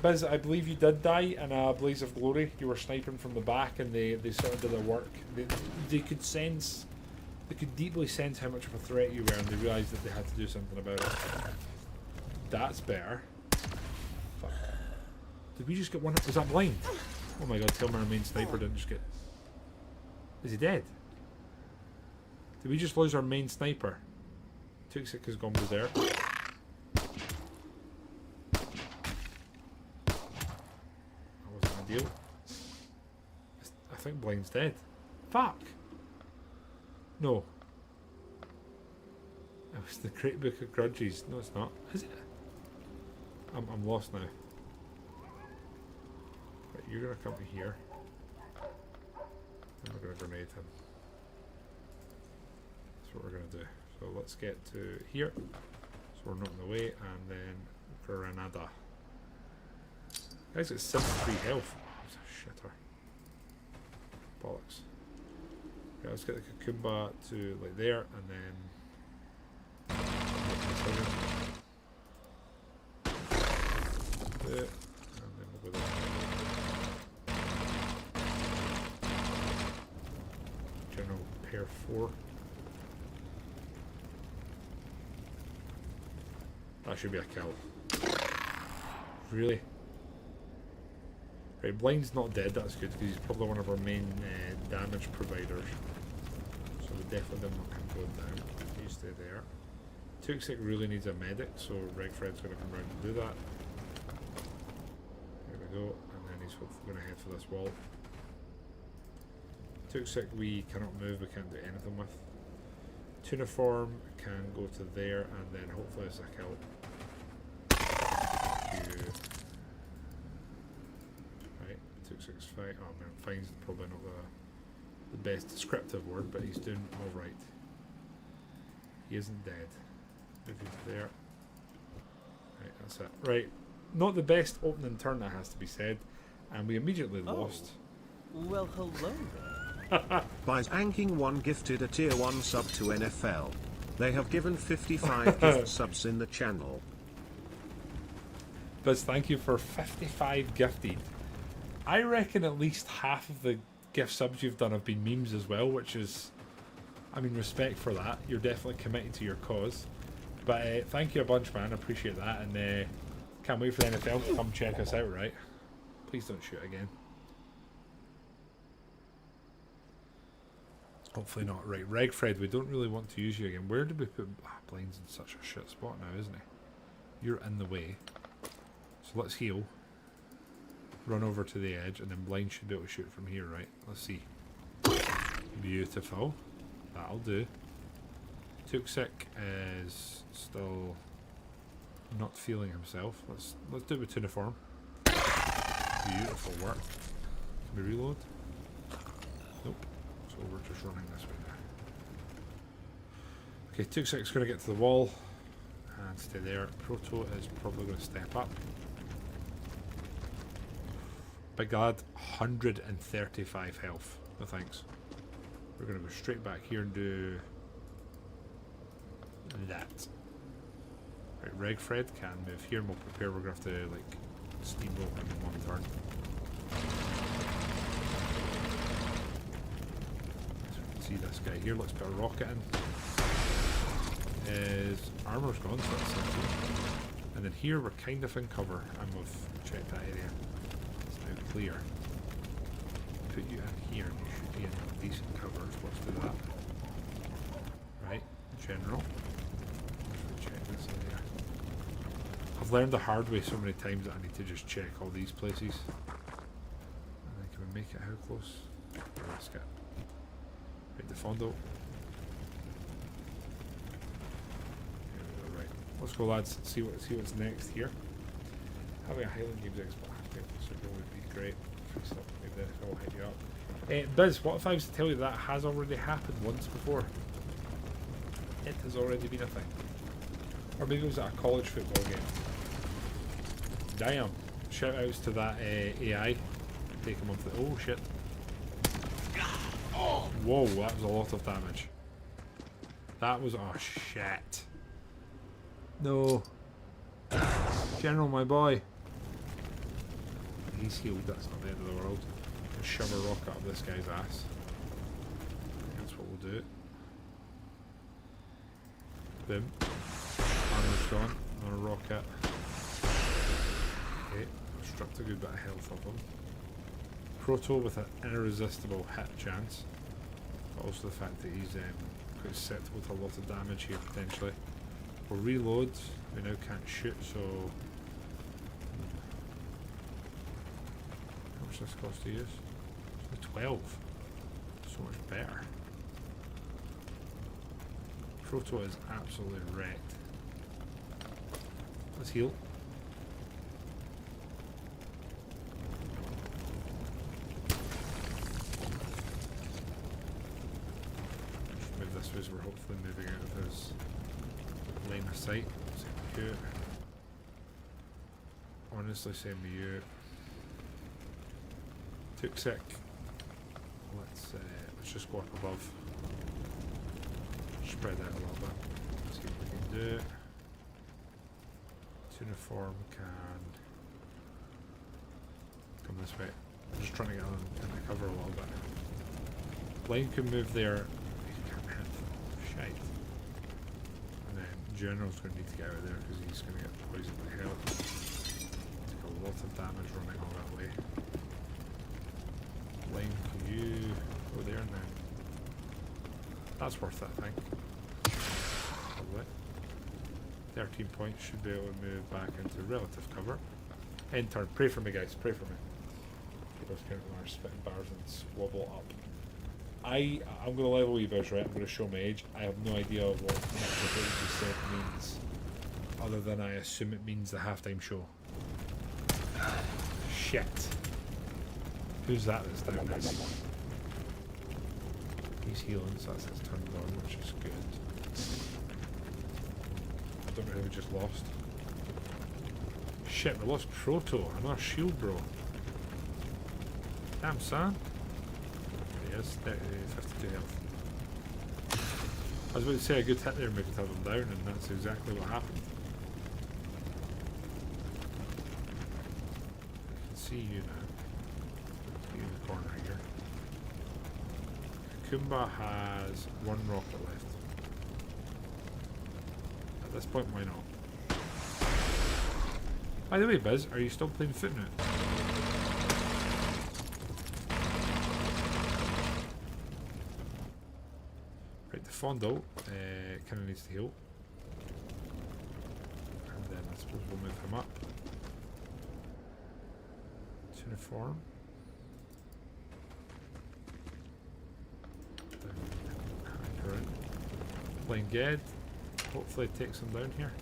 Biz, I believe you did die in a blaze of glory. You were sniping from the back and they sort of did their work. They could sense... they could deeply sense how much of a threat you were and they realised that they had to do something about it. That's better. Fuck. Did we just get one? Was that blind? Oh my god, tell me our main sniper didn't just get... is he dead? Did we just lose our main sniper? Tuxik has gone berserk. That wasn't ideal. I think blind's dead. Fuck! No. It was the Great Book of Grudges. No, it's not. Is it? I'm lost now. Right, you're gonna come to here. And we're gonna grenade him. That's what we're gonna do. So let's get to here. So we're not in the way, and then Granada. Guys, it's 73 health. That's a shitter. Bollocks. Okay, let's get the Kukumba to like there, and then do it, and then we'll go there. General pair 4. That should be a kill. Really? Right, Blind's not dead, that's good, because he's probably one of our main damage providers. So we definitely don't want him going down. You stay there. Tuxic really needs a medic, so Regfred's going to come around and do that. There we go, and then he's hopefully going to head for this wall. Tuxic we cannot move, we can't do anything with. Tuniform can go to there, and then hopefully it's a kill. Right, Tuxic's fine. Oh man, fine's probably not the best descriptive word, but he's doing alright. He isn't dead. Move you to there. Right, that's it. Right, not the best opening turn, that has to be said, and we immediately lost. Well, hello there. Buys Anking 1 gifted a tier 1 sub to NFL. They have given 55 gift subs in the channel. Buzz, thank you for 55 gifted. I reckon at least half of the gift subs you've done have been memes as well, which is, I mean, respect for that. You're definitely committed to your cause. But thank you a bunch, man. I appreciate that, and can't wait for the NFL to come check us out, right? Please don't shoot again. Hopefully not. Right, Regfred, we don't really want to use you again. Where did we put... Blind's in such a shit spot now, isn't he? You're in the way. So let's heal. Run over to the edge, and then Blind should be able to shoot from here, right? Let's see. Beautiful. That'll do. Tuxic is still not feeling himself. Let's do it with Tuniform. Beautiful work. Can we reload? Nope. So we're just running this way now. Okay, Tuxic's going to get to the wall and stay there. Proto is probably going to step up. Big lad, 135 health. No thanks. We're going to go straight back here and do that. Right, Regfred can move here and we'll prepare. We're going to have to like steamroll him in one turn. See this guy here, let's put a rocket in. His armor's gone, so that's something. And then here we're kind of in cover, and we've checked that area. It's now clear. Put you in here, and you should be in decent cover. Let's do that. Right, general. Check this area. I've learned the hard way so many times that I need to just check all these places. And then can we make it how close? Let's get. Right, the Fondo. Right, let's go, lads. See what's next here. Having a Highland Games Expo, I think this would be great. Maybe that will hit you up. Biz, what if I was to tell you that has already happened once before? It has already been a thing. Or maybe it was at a college football game. Damn. Shout outs to that AI. Take him off the. Oh shit. Whoa, that was a lot of damage. That was... oh shit. No. General, my boy. He's healed, that's not the end of the world. Just shove a rocket up this guy's ass. That's what we'll do. Boom. Armor's gone. Another rocket. Okay, struck a good bit of health of him. Proto with an irresistible hit chance. But also the fact that he's quite susceptible to a lot of damage here potentially. We'll reload. We now can't shoot, so... how much does this cost to use? It's 12. So much better. Proto is absolutely wrecked. Let's heal. Just move this way as we're hopefully moving out of his line of sight. Same with you. Honestly, same with you. Tuxic. Let's just go up above. Spread out a little bit. See what we can do. Tuniform can come this way. I'm just trying to get in the cover a little bit. Blind can move there. He can't hit. Shite. And then General's going to need to get out of there because he's going to get poisoned by hell. Take a lot of damage running all that way. Blind, can you go there now? That's worth it, I think. Probably. 13 points, should be able to move back into relative cover. End turn. Pray for me, guys. Pray for me. Keep us counting our spitting bars and swabble up. I'm going to level you guys, right? I'm going to show my age. I have no idea what much of what you said means, other than I assume it means the halftime show. Shit. Who's that that's down there? He's healing, so that's his turned on, which is good. I don't know who we just lost. Shit, we lost Proto, another shield bro. Damn, son. There he is, 52 health. I was about to say a good hit there and we could have him down, and that's exactly what happened. I can see you now. See you in the corner here. Kumba has one rocket left. At this point, why not? By the way, Biz, are you still playing Footnote? Right, the Fondle kind of needs to heal. And then I suppose we'll move him up. Uniform. Playing Ged. Hopefully it takes him down here.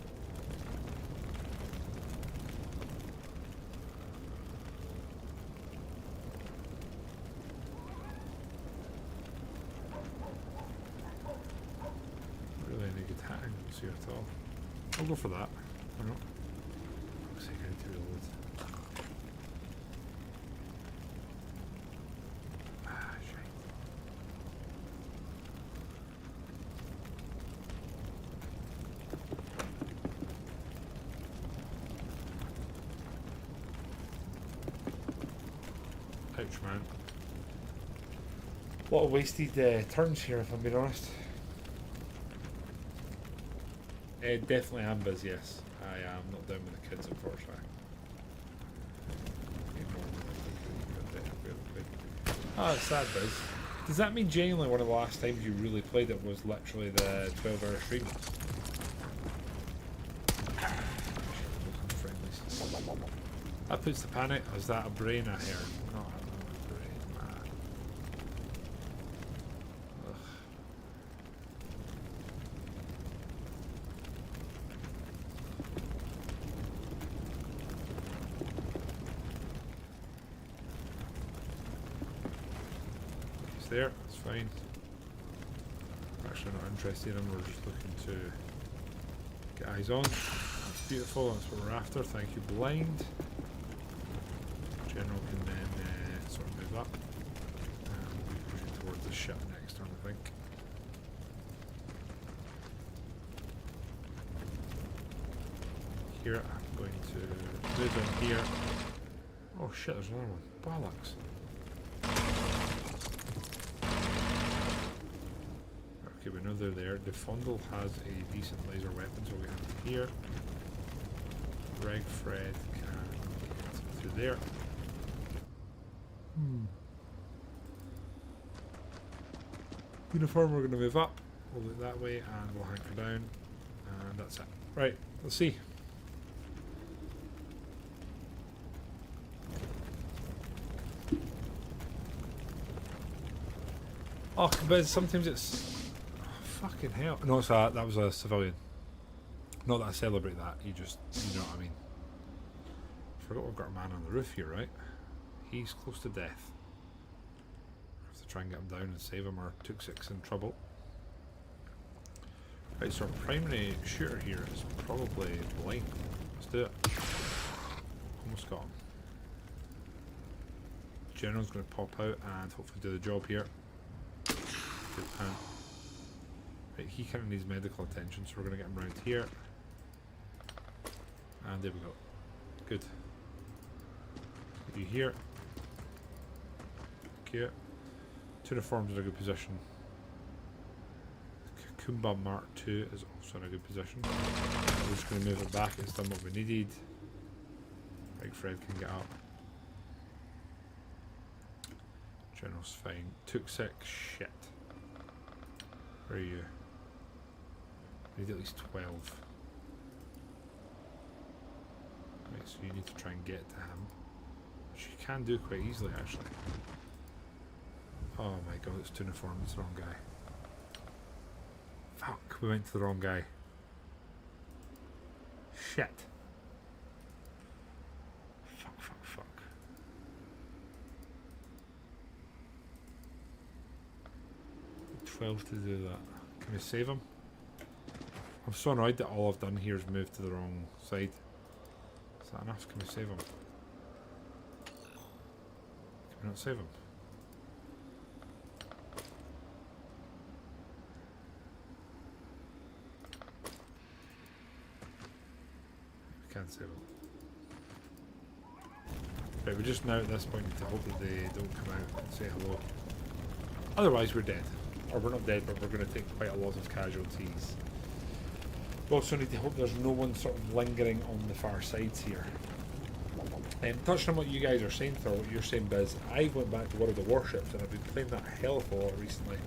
Really any good hat angles here at all. I'll go for that. Or not. Looks like I need to reload. Ouch, man. A lot of wasted turns here, if I'm being honest. Definitely am Biz, yes. I am not down with the kids, unfortunately. Oh, it's sad, Biz. Does that mean genuinely one of the last times you really played it was literally the 12-hour stream? That puts the panic. Is that a brain I heard? Not a brain, man. Ugh. He's there. It's fine. I'm actually not interested in him. We're just looking to get eyes on. That's beautiful. That's what we're after. Thank you, Blind. General can then sort of move up and we'll be pushing towards the ship next turn, I think. Here I'm going to move in here. Oh shit, there's another one. Bollocks. Okay, we know they're there. The Fondle has a decent laser weapon, so we have it here. Reg Fred can get through there. Uniform, we're going to move up. We'll look that way and we'll hanker down. And that's it. Right, let's see. Oh, but sometimes it's... Oh, fucking hell. No, it's that was a civilian. Not that I celebrate that, you just... You know what I mean. Forgot we've got a man on the roof here, right? He's close to death. Have to try and get him down and save him, or Tuxic's in trouble. Right, so our primary shooter here is probably Blind. Let's do it. Almost got him. General's going to pop out and hopefully do the job here. Good plan. Right, he kind of needs medical attention, so we're going to get him around here. And there we go. Good. Get you here. Okay. Uniforms in a good position. Kumba Mark II is also in a good position. We're just going to move it back. It's done what we needed. Big Fred can get up. General's fine. Tuxic, shit. Where are you? I need at least 12. Right, so you need to try and get to him. Which you can do quite easily, actually. Oh my god, it's Xenonauts, it's the wrong guy. Fuck, we went to the wrong guy. Shit. Fuck. 12 to do that. Can we save him? I'm so annoyed that all I've done here is move to the wrong side. Is that enough? Can we save him? Can we not save him? We can't save him. Right, we're just now at this point to hope that they don't come out and say hello. Otherwise we're dead. Or we're not dead, but we're going to take quite a lot of casualties. We also need to hope there's no one sort of lingering on the far sides here. Touching on what you guys are saying, Thor, what you're saying, Biz, I went back to World of Warships and I've been playing that a hell of a lot recently.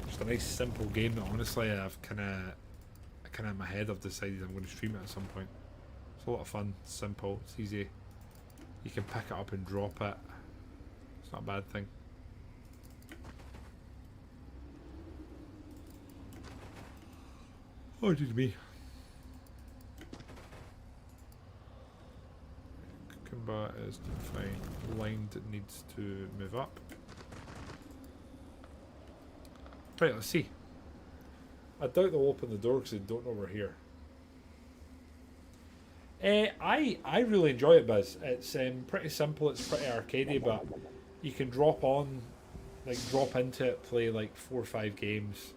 Just a nice simple game that honestly I've kind of in my head I've decided I'm going to stream it at some point. It's a lot of fun, it's simple, it's easy. You can pick it up and drop it. It's not a bad thing. Oh, dear me. Cucumber is defined. Line that needs to move up. Right, let's see. I doubt they'll open the door because they don't know we're here. I really enjoy it, Biz. It's pretty simple, it's pretty arcadey, but you can drop into it, play like 4 or 5 games,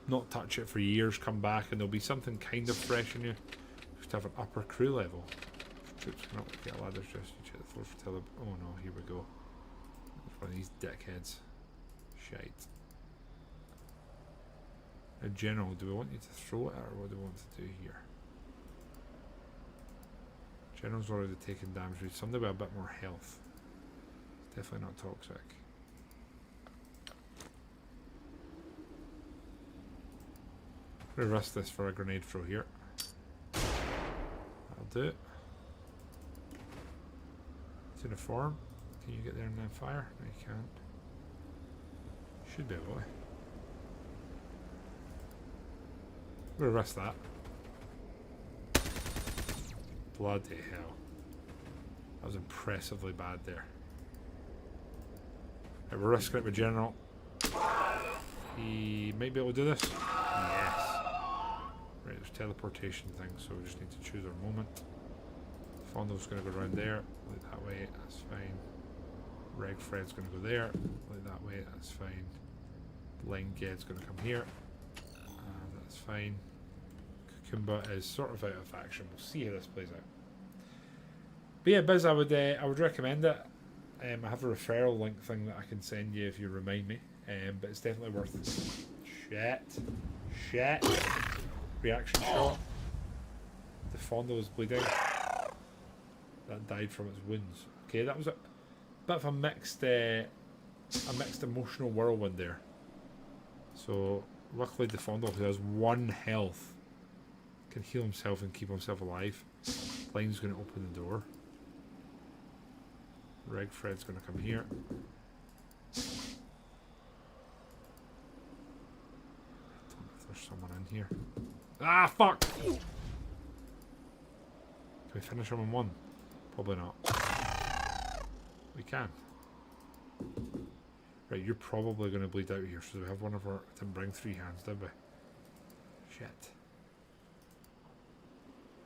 not touch it for years, come back, and there'll be something kind of fresh in you. Just have an upper crew level. Troops cannot get ladders just you check the floor for tele. Oh no, here we go. It's one of these dickheads. Shite. In general, do we want you to throw it or what do we want to do here? General's already taken damage. Something with a bit more health. Definitely not toxic. I'm gonna risk this for a grenade throw here. That'll do it. It's in a form. Can you get there and then fire? No, you can't. Should be able to. I'm gonna risk that. Bloody hell. That was impressively bad there. Right, we're risking it with General. He might be able to do this. Yes. Right, there's teleportation things, so we just need to choose our moment. Fondle's going to go around there, like that way, that's fine. Reg Fred's going to go there, like that way, that's fine. Line Ged's going to come here, that's fine. Cucumber is sort of out of action. We'll see how this plays out. But yeah, Biz, I would recommend it. I have a referral link thing that I can send you if you remind me. But it's definitely worth it. Shit. Reaction shot. The Fondo is bleeding. That died from its wounds. Okay, that was a bit of a mixed emotional whirlwind there. So luckily the Fondo, who has 1 health, can heal himself and keep himself alive. Line's going to open the door. Reg Fred's going to come here. I don't know if there's someone in here. Ah, fuck! Can we finish him in 1? Probably not. We can. Right, you're probably going to bleed out here, so we have one of our... Didn't bring 3 hands, did we? Shit.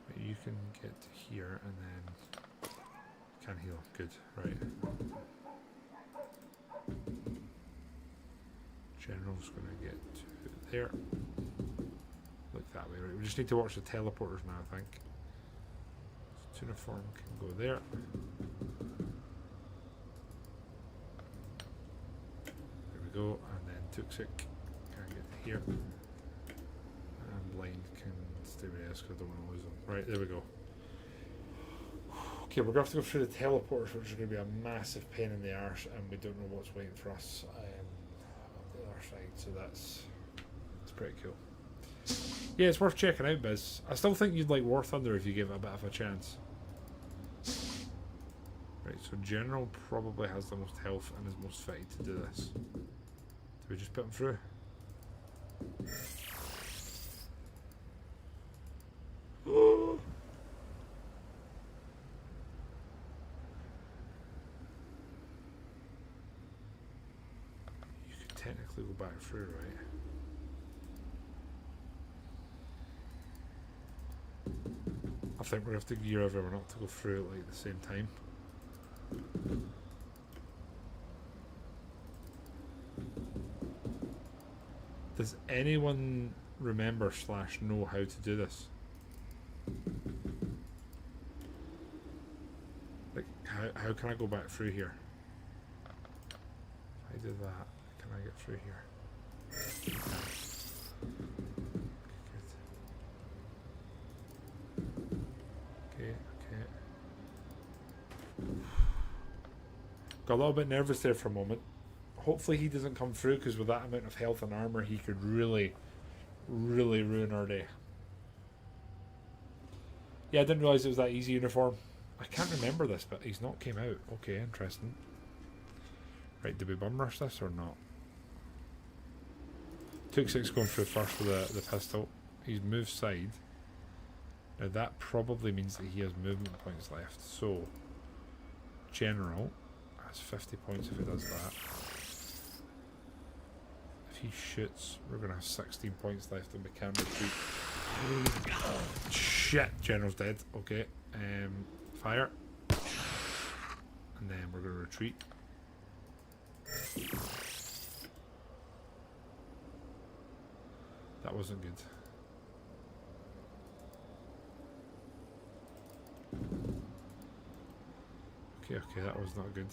Right, you can get to here and then... Can heal. Good. Right. General's going to get to there. Look that way. Right. We just need to watch the teleporters now, I think. So Tuniform can go there. There we go. And then Tuxic can get to here. And Blind can stay with us because I don't want to lose them. Right, there we go. Okay, we're going to have to go through the teleporters, which is going to be a massive pain in the arse, and we don't know what's waiting for us on the other side, so that's pretty cool. Yeah, it's worth checking out, Biz. I still think you'd like War Thunder if you give it a bit of a chance. Right, so General probably has the most health and is most fitted to do this. Do we just put him through? Oh. You could technically go back through, right? I think we're going to have to gear everyone up to go through it like at the same time. Does anyone remember / know how to do this? Like, how can I go back through here? If I do that, can I get through here? Okay, okay. Got a little bit nervous there for a moment. Hopefully he doesn't come through, because with that amount of health and armor he could really ruin our day. Yeah, I didn't realise it was that easy uniform. I can't remember this, but he's not came out. Okay, interesting. Right, did we bum rush this or not? Took 6 going through first with the pistol. He's moved side. Now that probably means that he has movement points left. So General has 50 points if he does that. If he shoots, we're going to have 16 points left and we can retreat. Shit, General's dead. Okay. Fire. And then we're going to retreat. That wasn't good. Okay, that was not good.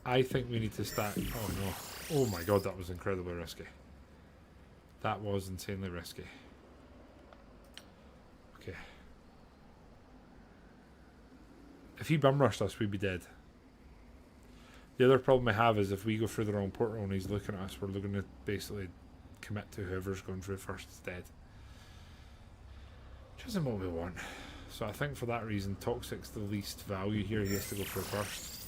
I think we need to stack. Oh no. Oh my god, that was incredibly risky. That was insanely risky. Okay. If he bum rushed us, we'd be dead. The other problem I have is if we go through the wrong portal and he's looking at us, we're looking to basically commit to whoever's going through first instead. Which isn't what we want. So I think for that reason, Toxic's the least value here. He has to go through first.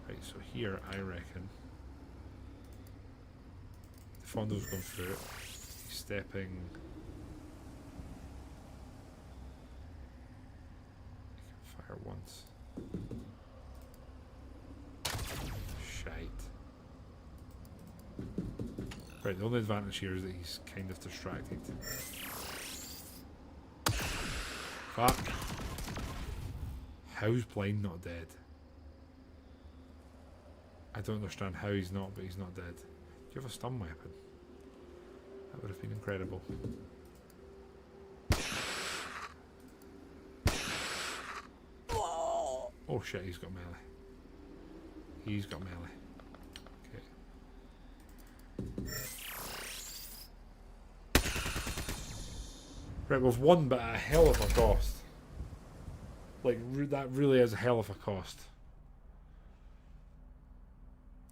Right, so here I reckon the Fondo's going through it. He's stepping. He can fire once. Shite. Right, the only advantage here is that he's kind of distracted. Fuck. How's Blind not dead? I don't understand how he's not, but he's not dead. Do you have a stun weapon? That would have been incredible. Oh shit, he's got melee. He's got melee. Okay. Right, we've won, but at a hell of a cost. Like, that really is a hell of a cost.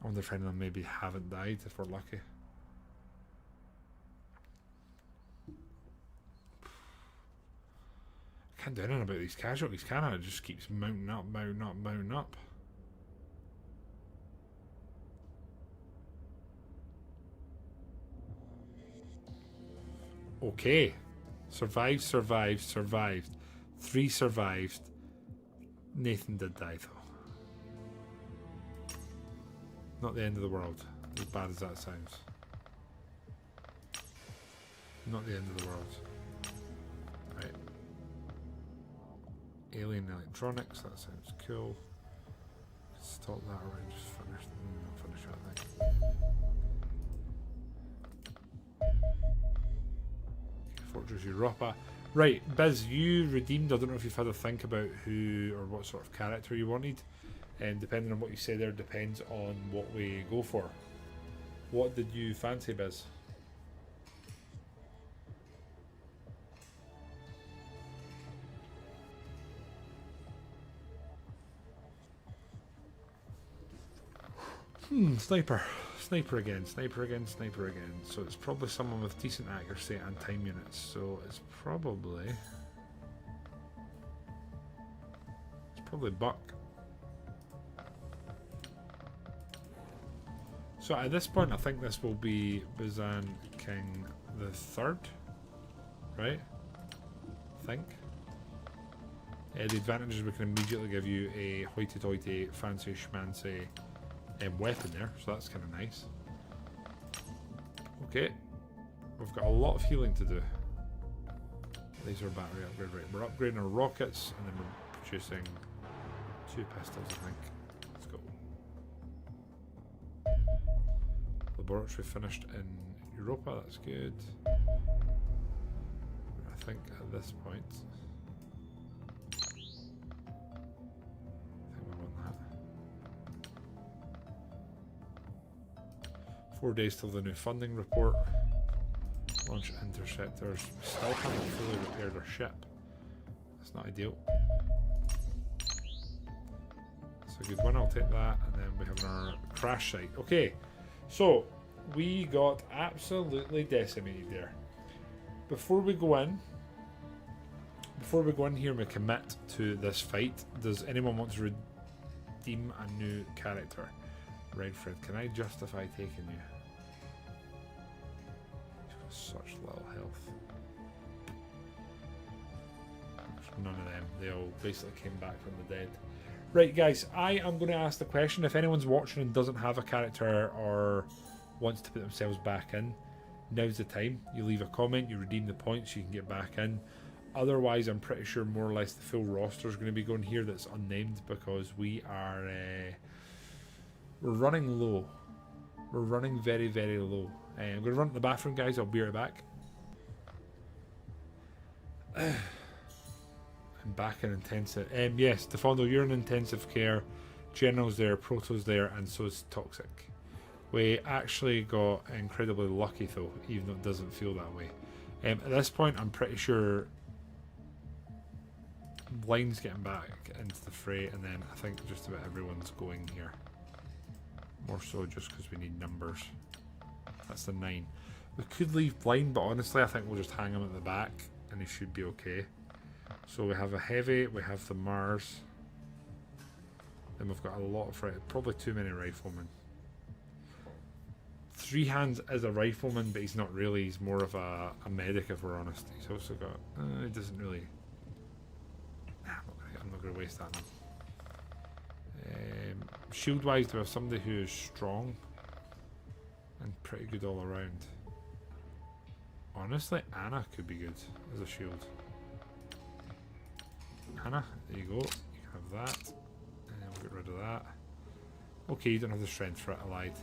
I wonder if any of them maybe haven't died, if we're lucky. I can't do anything about these casualties, can I? It just keeps mounting up, mounting up, mounting up. Okay. Survived, survived, survived. 3 survived. Nathan did die though. Not the end of the world, as bad as that sounds. Not the end of the world. Right. Alien electronics, that sounds cool. Stop that around, just finish. Finish that thing. Okay, Fortress Europa. Right, Biz, you redeemed. I don't know if you've had a think about who or what sort of character you wanted. And depending on what you say there depends on what we go for. What did you fancy, Biz? Sniper. Sniper again, sniper again, sniper again. So it's probably someone with decent accuracy and time units. So it's probably Buck. So at this point, I think this will be Bizan King the Third, right? I think. The advantage is we can immediately give you a hoity-toity, fancy schmancy weapon there, so that's kind of nice. Okay, we've got a lot of healing to do. Laser battery upgrade, right? We're upgrading our rockets, and then we're producing 2 pistols, I think. Let's go. Laboratory finished in Europa, that's good. I think at this point, I think we want that. 4 days till the new funding report. Launch interceptors. We still haven't fully repaired our ship. That's not ideal. That's a good one, I'll take that. And then we have our crash site. Okay, so we got absolutely decimated there. Before we go in here and we commit to this fight, does anyone want to redeem a new character? Redfred, can I justify taking you? Such little health. None of them. They all basically came back from the dead. Right, guys, I am going to ask the question. If anyone's watching and doesn't have a character or wants to put themselves back in, now's the time. You leave a comment, you redeem the points, you can get back in. Otherwise, I'm pretty sure more or less the full roster is going to be going here that's unnamed because we are we're running low. We're running very, very low. I'm going to run to the bathroom, guys. I'll be right back. I'm back in intensive. Yes, Defondo, you're in intensive care. General's there, Proto's there, and so is Toxic. We actually got incredibly lucky, though, even though it doesn't feel that way. At this point, I'm pretty sure Blind's getting back into the fray, and then I think just about everyone's going here. More so just because we need numbers. That's the 9. We could leave Blind, but honestly I think we'll just hang him at the back and he should be okay. So we have a heavy, we have the Mars. Then we've got a lot of, probably too many riflemen. 3 Hands is a rifleman, but he's not really, he's more of a medic if we're honest. He's also got, he doesn't really, I'm not going to waste that now. Shield wise, we have somebody who is strong and pretty good all around. Honestly, Anna could be good as a shield. Anna, there you go. You can have that. And then we'll get rid of that. Okay, you don't have the strength for it, I lied.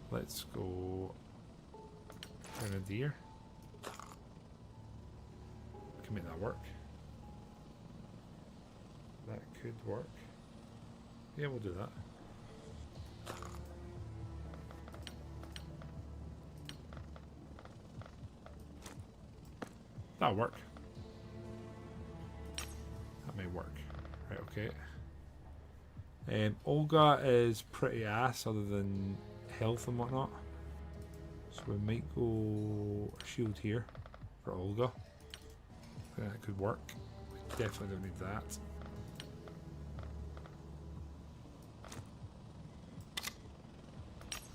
Let's go Grenadier. We can make that work. That could work. Yeah, we'll do that. That'll work. That may work. Right, okay. Olga is pretty ass other than health and whatnot. So we might go a shield here for Olga. I think that could work. We definitely don't need that.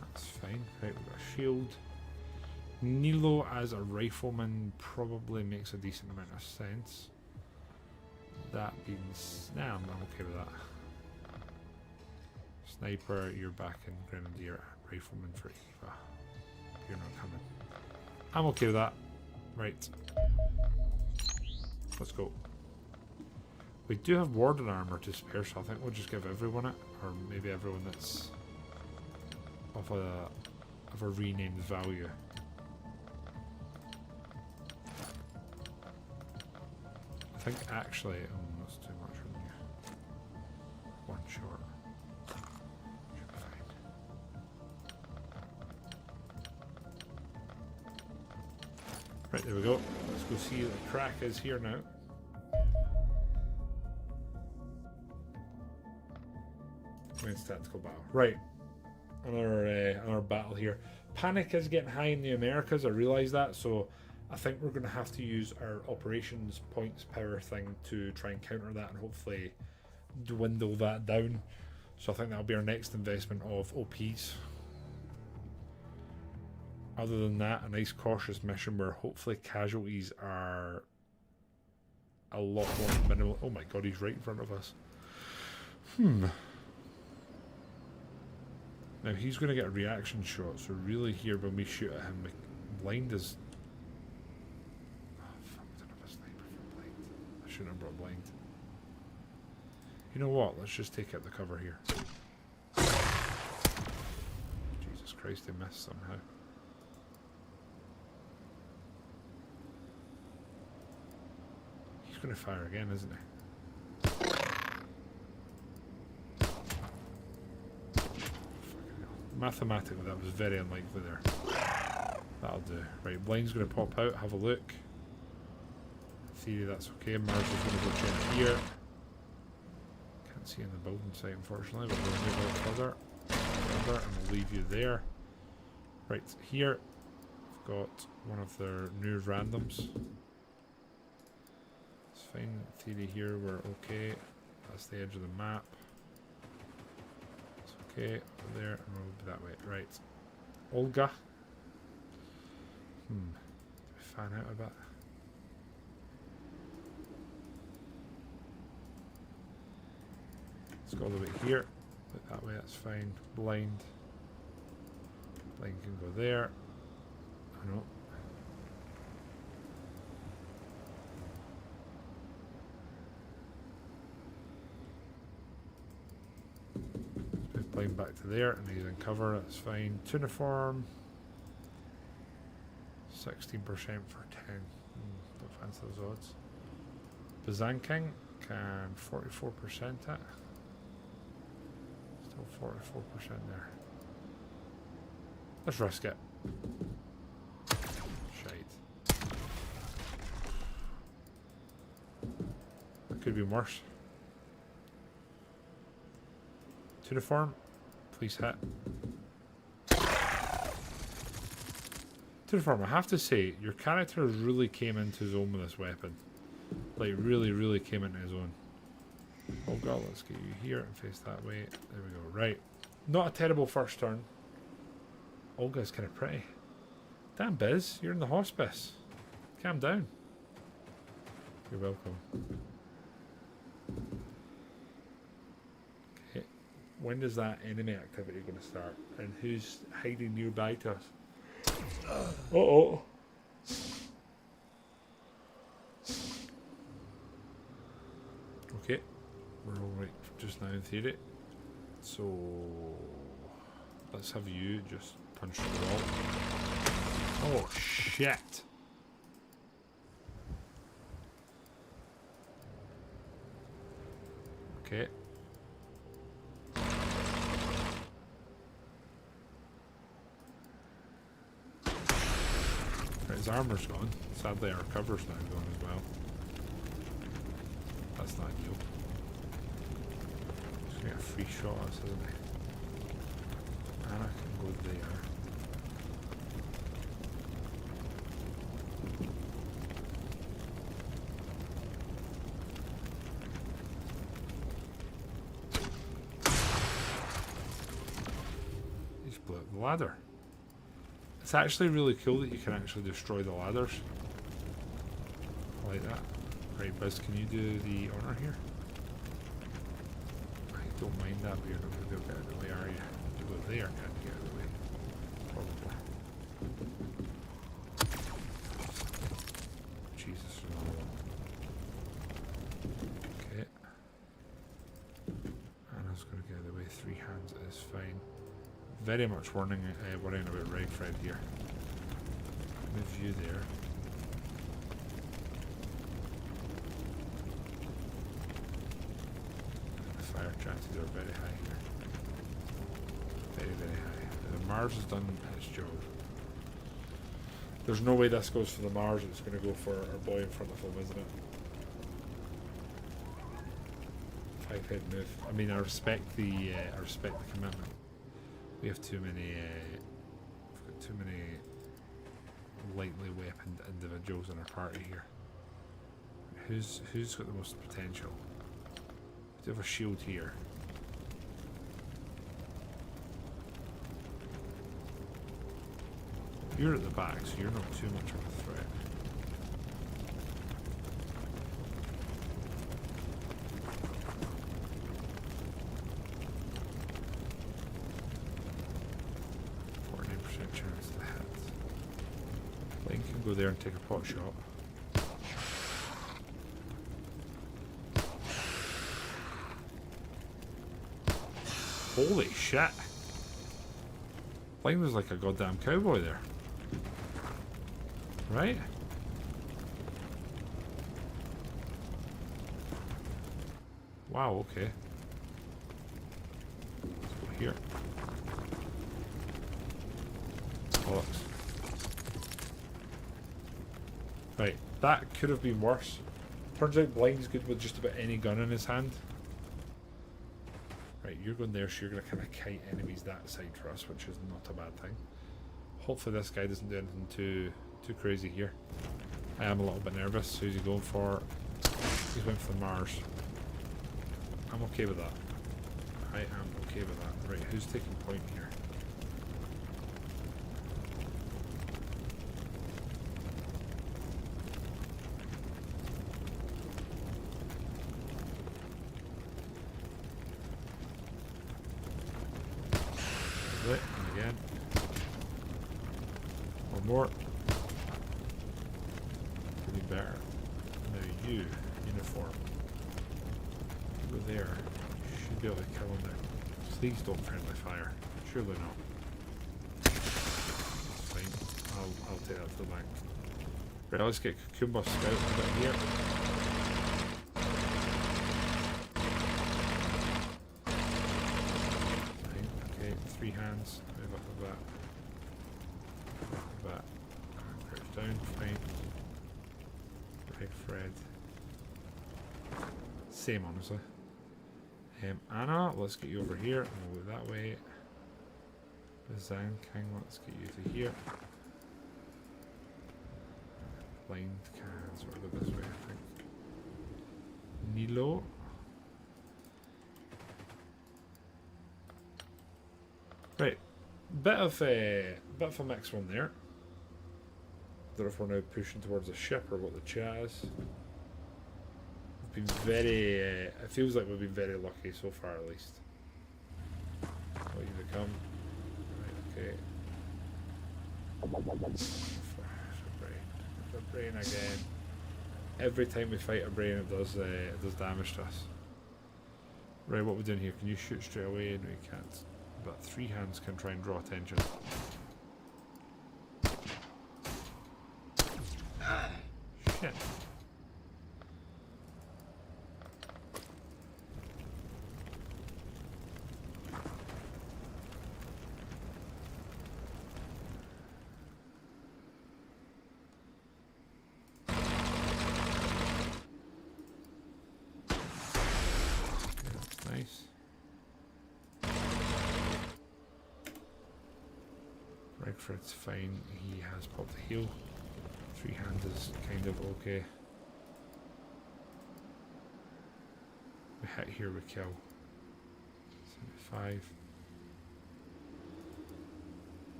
That's fine. Right, we've got a shield. Nilo as a rifleman probably makes a decent amount of sense. That means, nah, I'm okay with that. Sniper, you're back in Grenadier. Rifleman for Eva. You're not coming. I'm okay with that. Right. Let's go. We do have Warden armor to spare, so I think we'll just give everyone it, or maybe everyone that's of a renamed value. I think actually, that's too much on you. One short. Should be fine. Right, there we go. Let's go see the crack is here now. When's tactical battle? Right. another battle here. Panic is getting high in the Americas. I realise that, so I think we're going to have to use our operations points power thing to try and counter that and hopefully dwindle that down. So I think that'll be our next investment of OPs. Other than that, a nice cautious mission where hopefully casualties are a lot more minimal. Oh my god, he's right in front of us. Now he's going to get a reaction shot, so really here when we shoot at him, blind is... Oh fuck, I don't have a sniper for blind. I shouldn't have brought blind. You know what, let's just take out the cover here. Jesus Christ, they missed somehow. He's going to fire again, isn't he? Mathematically, that was very unlikely there. That'll do. Right, blind's going to pop out, have a look. In theory, that's okay. Mars is going to go check here. Can't see in the building site, unfortunately, but we'll move a little further. And we'll leave you there. Right, here, I've got one of their new randoms. It's fine. In theory, here, we're okay. That's the edge of the map. Okay, over there, and we'll be that way. Right. Olga. Do we fan out a bit? Let's go all the way here. Look that way, that's fine. Blind. Blind can go there. Oh no. Blind back to there, and he's in cover, that's fine. Tuniform. 16% for 10. Don't fancy those odds. Bazanking can 44% it. Still 44% there. Let's risk it. Shite. That could be worse. Tuniform, please hit. Tuniform, I have to say, your character really came into his own with this weapon. Like, really came into his own. Oh god, let's get you here and face that way. There we go. Right. Not a terrible first turn. Olga's kind of pretty. Damn, Biz, you're in the hospice. Calm down. You're welcome. Okay. When does that enemy activity going to start? And who's hiding nearby to us? Uh-oh. Okay. We're all right just now in theory. So let's have you just punch the wall. Oh shit. Okay. Right, his armor's gone. Sadly our cover's now gone as well. That's not ideal. Just gonna get a free shot at us, isn't he? And I can go there. He's blew up the ladder. It's actually really cool that you can actually destroy the ladders. I like that. Right, Buzz, can you do the honor here? I don't mind that, but you're not going to be able to get out of the way, are you? You go there, can't you get out of the way? Probably. Jesus, no. Okay. Anna's going to get out of the way. 3 hands is fine. Very much worrying about Red Fred here. Move you there. The fire chances are very high here. Very high. The Mars has done its job. There's no way this goes for the Mars, it's going to go for our boy in front of him, isn't it? 5-head move. I mean, I respect the commitment. We have too many. We've got too many lightly weaponed individuals in our party here. Who's got the most potential? We do have a shield here. You're at the back, so you're not too much of a threat. Chance to hit. Link can go there and take a pot shot. Holy shit! Link was like a goddamn cowboy there. Right? Wow, okay. Let's go here. Right, that could have been worse. Turns out Blind's good with just about any gun in his hand. Right, you're going there, so you're going to kind of kite enemies that side for us, which is not a bad thing. Hopefully this guy doesn't do anything too crazy here. I am a little bit nervous. Who's he going for? He's going for Mars. I'm okay with that. I am okay with that. Right, who's taking point here? And again. One more. Could be better. Now you, uniform. Go there. You should be able to kill him there. Please don't friendly fire. Surely not. That's fine. I'll take that to the bank. Right, let's get Kumba Scout a bit here. Okay, 3 hands. Move up the bat. Crouch down, fine. Right, Fred. Same, honestly. Anna, let's get you over here. And we'll go that way. Zan King, let's get you to here. Blind can sort of go this way, I think. Nilo. Right, bit of a mixed one there. Don't know if we're now pushing towards a ship or what the chat is. We've been very. It feels like we've been very lucky so far, at least. What you to come? Right, okay. The brain again. Every time we fight a brain, it does damage to us. Right, what are we doing here? Can you shoot straight away? No, you can't. But 3 hands can try and draw attention. Shit. Nice. Redford's fine. He has popped the heal. 3 hands is kind of okay. We hit here, we kill. 75.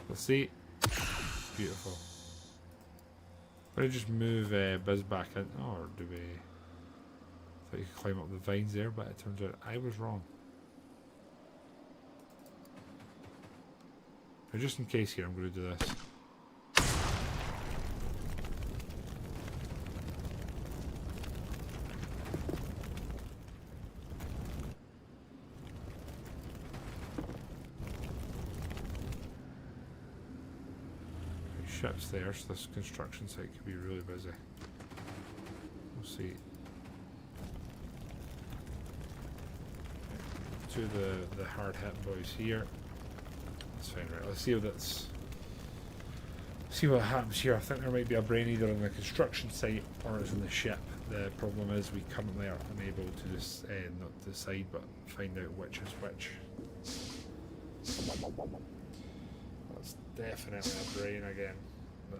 Let's see. Beautiful. Why don't I just move Biz back in? Oh, or do we? Thought you could climb up the vines there, but it turns out I was wrong. But just in case here, I'm going to do this. Ships there, so this construction site could be really busy. We'll see. Two of the hard hit boys here. That's fine, right? Let's see what happens here. I think there might be a brain either on the construction site or it's in the ship. The problem is we currently are unable to just not decide but find out which is which. That's definitely a brain again.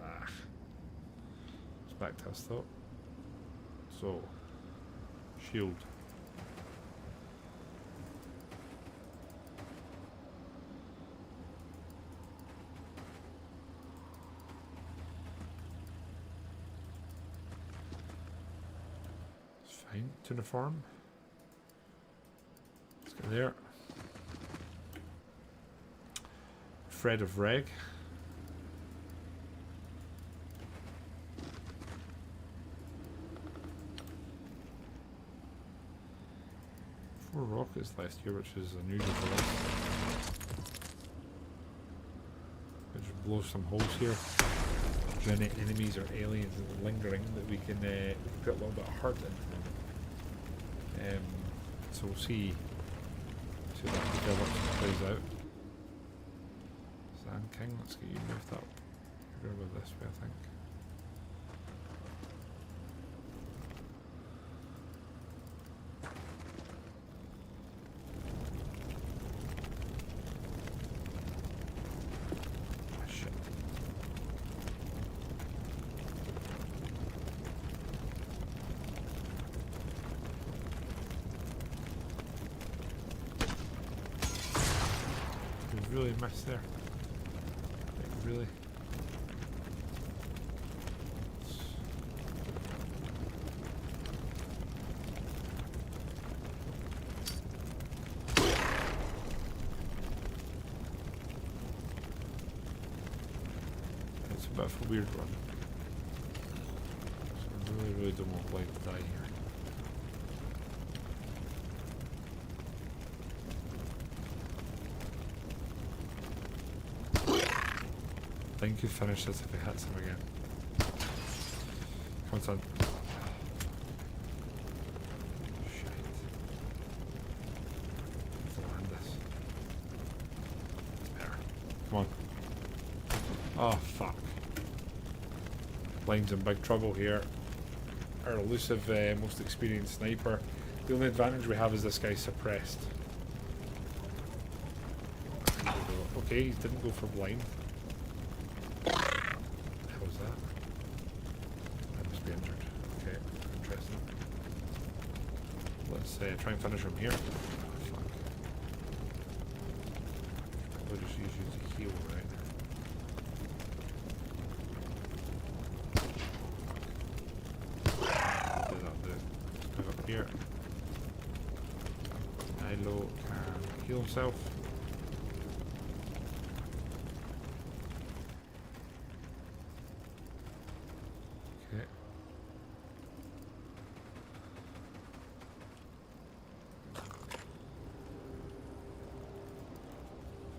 Ah. It's back to us though. So, shield. It's fine. Tuniform. Let's go there. Thread of reg. Four rockets left here, which is unusual for us. We'll just blow some holes here. If there's any enemies or aliens lingering that we can put a little bit of hurt in. So we'll see how that develops and plays out. Sand King, let's get you moved up. Go with this way, I think. Really missed there. Like, really. It's a bit of a weird one. So I really don't want life to die here. I think you finish this if it hits him again. Come on, son. Shit. Land this. There. Come on. Oh, fuck. Line's in big trouble here. Our elusive, most experienced sniper. The only advantage we have is this guy's suppressed. Okay, he didn't go for blind. Try and finish him here. Oh, fuck. We'll just use you to heal, right? That'll do. Let's go up here. Nilo can heal himself. Okay.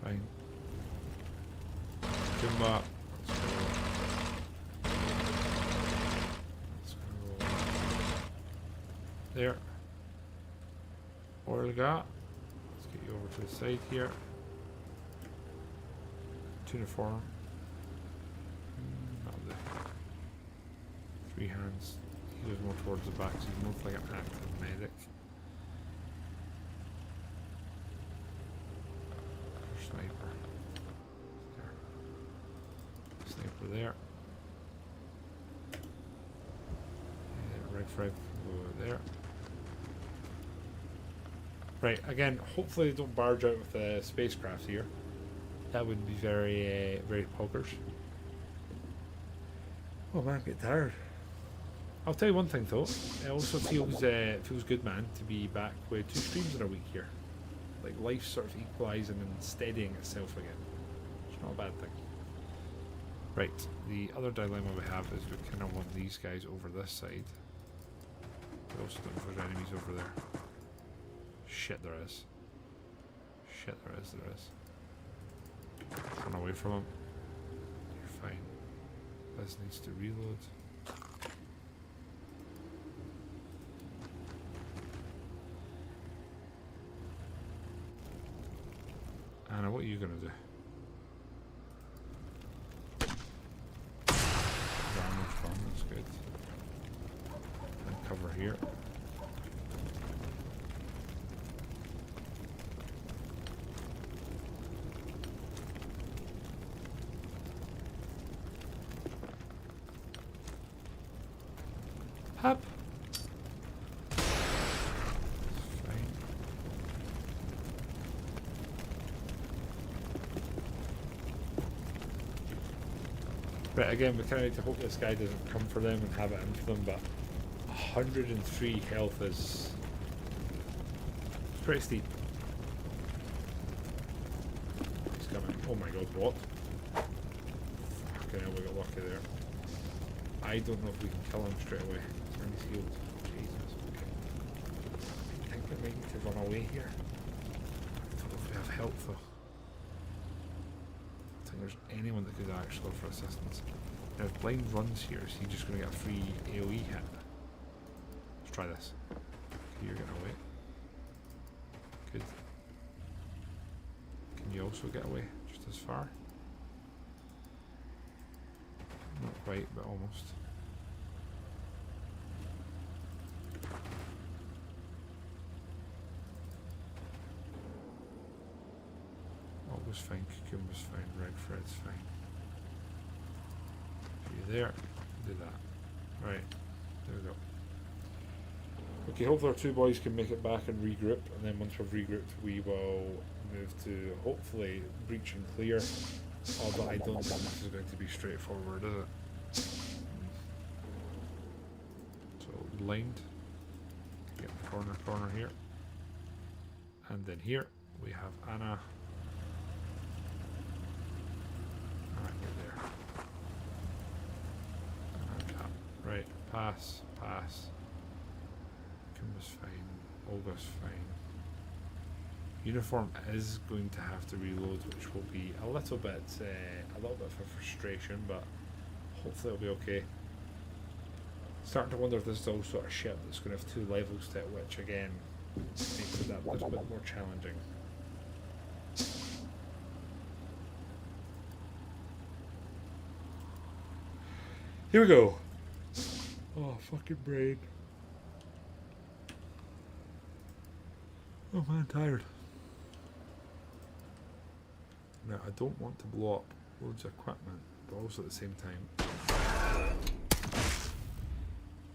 Fine. Give him up. Let's go. There. Oil got. Let's get you over to the side here. Tuniform. That'll do. Three hands. He goes more towards the back, so he's more like an active medic. Sniper. There. Sniper there. Red frag over there. Right, again, hopefully they don't barge out with a spacecraft here. That would be very, very pokers. Oh man, I get tired. I'll tell you one thing though, it also feels good, man, to be back with 2 streams in a week here. Like life sort of equalising and steadying itself again. It's not a bad thing. Right, the other dilemma we have is we kind of want these guys over this side. We also don't know if there's enemies over there. Shit, there is. Shit, there is. Run away from him. You're fine. This needs to reload. Anna, what are you gonna do? Armor's strong, that's good. And cover here. up. Fine. Right, again, we kind of need to hope this guy doesn't come for them and have it in for them, but 103 health is pretty steep. He's coming. Oh my god, what? Fucking hell, we got lucky there. I don't know if we can kill him straight away. Turn his healed. Jesus, okay. I think we might need to run away here. I don't know if we have help though. I don't think there's anyone that could actually offer assistance. Now if Blind runs here, is he just going to get a free AoE hit? Let's try this. Okay, you're getting away. Good. Can you also get away just as far? Not quite, but almost. All was fine, Cucumber's fine, Red Fred's fine. You there, do that. Right, there we go. Okay, hopefully our two boys can make it back and regroup, and then once we've regrouped we will move to hopefully breach and clear. Although I don't think this is going to be straightforward, is it? So blind, get the corner here, and then here we have Anna. Alright, we're there. Cap. Right, pass. Kimba's fine, Olga's fine. Uniform is going to have to reload, which will be a little bit of a frustration, but hopefully it'll be okay. Starting to wonder if this is also a ship that's going to have 2 levels to it, which again makes it that little bit more challenging. Here we go. Oh, fucking brain. Oh man, tired. Now, I don't want to blow up loads of equipment, but also at the same time,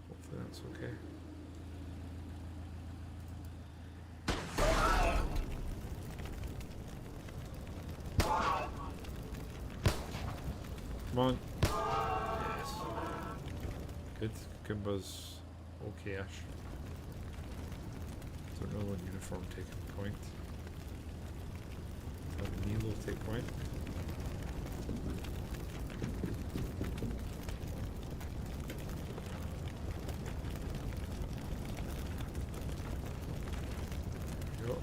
hopefully that's okay. Come on. Yes. Good. Kimba's okay-ish. Don't know when uniform taking point. Neil will take point. There we go.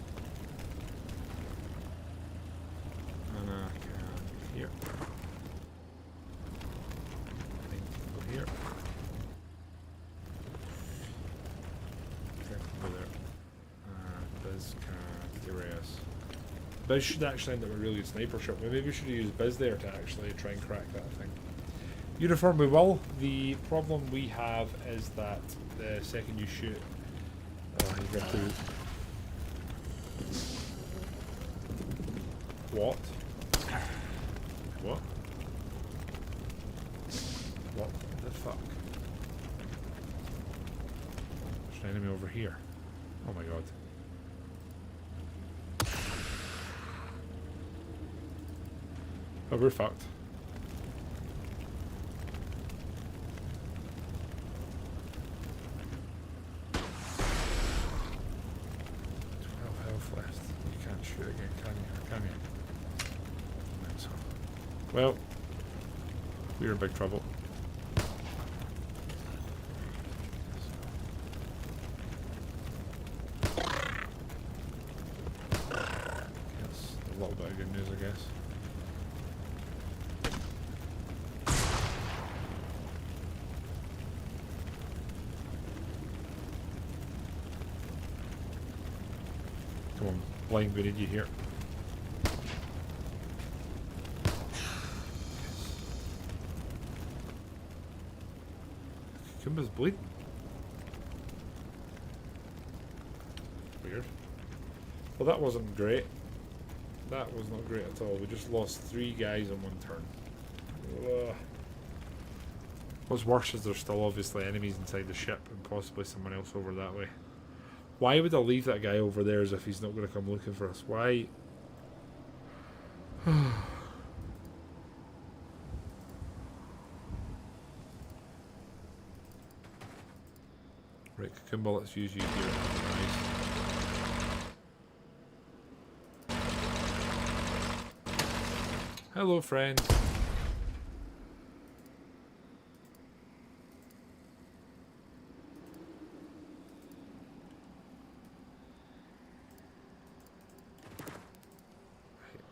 And I can here. I think go here. Okay, go there. Biz can erase. Biz should actually end up a really good sniper shot. Maybe we should use Biz there to actually try and crack that thing. Uniform we will. The problem we have is that the second you shoot, you get to what? What? What the fuck? There's an enemy over here. Oh my god. Oh, we're fucked. 12 health left. You can't shoot again, can you? Or can you? I don't think so. Well, we're in big trouble. That's a little bit of good news, I guess. Come on, blind, we need you here. Kumba's bleeding. Weird. Well, that wasn't great. That was not great at all. We just lost 3 guys in 1 turn. Ugh. What's worse is there's still obviously enemies inside the ship and possibly someone else over that way. Why would I leave that guy over there as if he's not going to come looking for us? Why? Right, Cucumber, let's use you here. Nice. Hello, friend.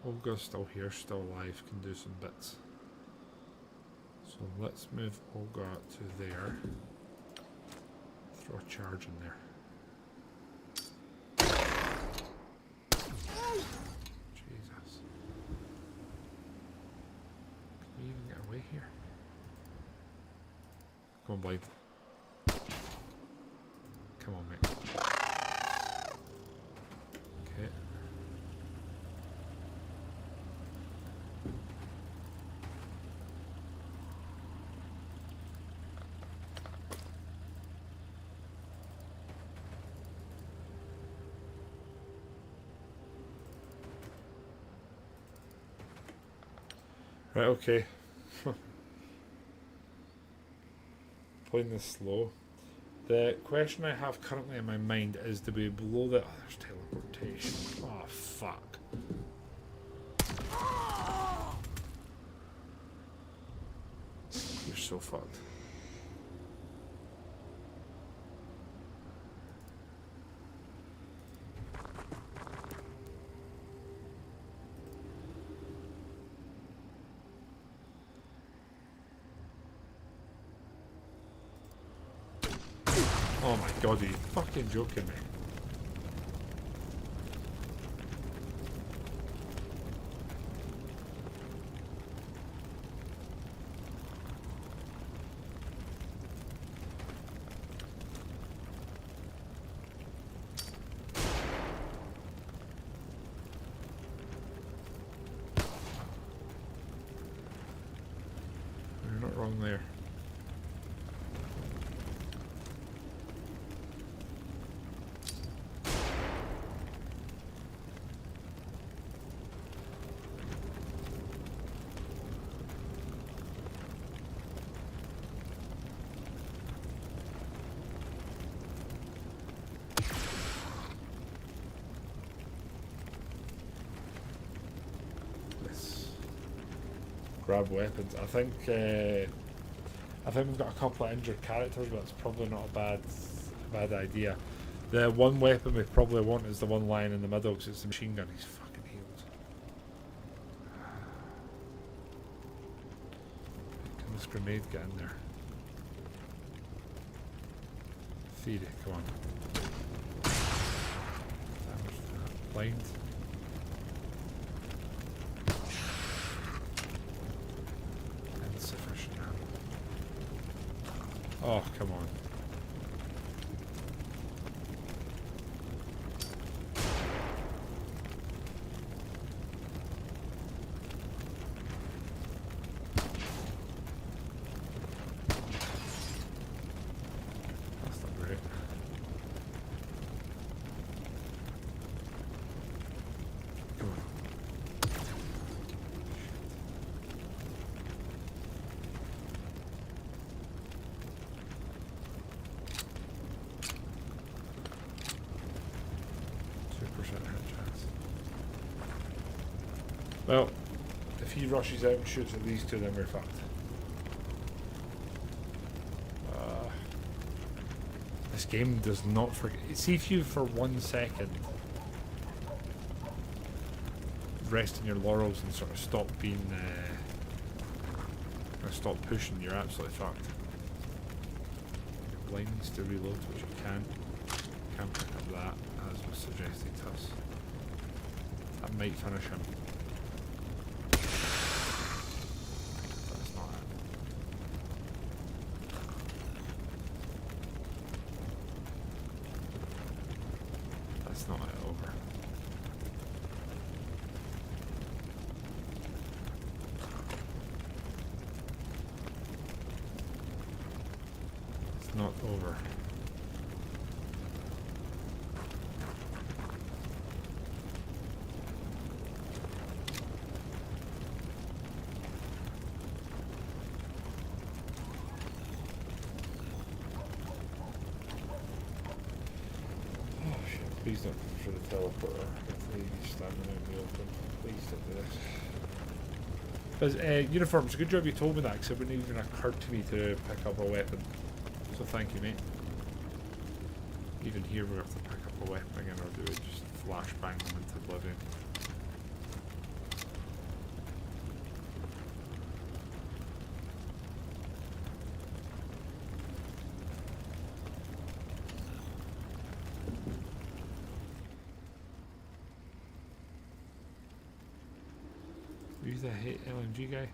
Olga's still here, still alive, can do some bits. So let's move Olga to there. Throw a charge in there. Jesus. Can you even get away here? Come on, Blade. Come on, mate. Okay. Right, okay. Playing this slow. The question I have currently in my mind is, do we blow the... Oh, there's teleportation. Oh, fuck. You're so fucked. Oh my god, are you fucking joking me? You're not wrong there. Grab weapons. I think we've got a couple of injured characters, but it's probably not a bad idea. The one weapon we probably want is the one lying in the middle, because it's the machine gun. He's fucking healed. Can this grenade get in there? Feed it, come on. Damage to that. Blind. Oh, come on. That's not great. Come on. 2% hit chance. Well, if he rushes out and shoots at these two, then we're fucked. This game does not forget. See, if you for 1 second rest in your laurels and sort of stop being, stop pushing, you're absolutely fucked. Your blind needs to reload, which you can. Can't pick up that, as was suggested to us. That might finish him. That's not it. That's not it, over. It's not over. Please don't go for the teleporter. If he's standing out in the open, please don't do this. But uniforms, good job you told me that, because it wouldn't even occurred to me to pick up a weapon. So thank you, mate. Even here we have to pick up a weapon again, or do we just flashbang them into oblivion? Use the hit LMG guy?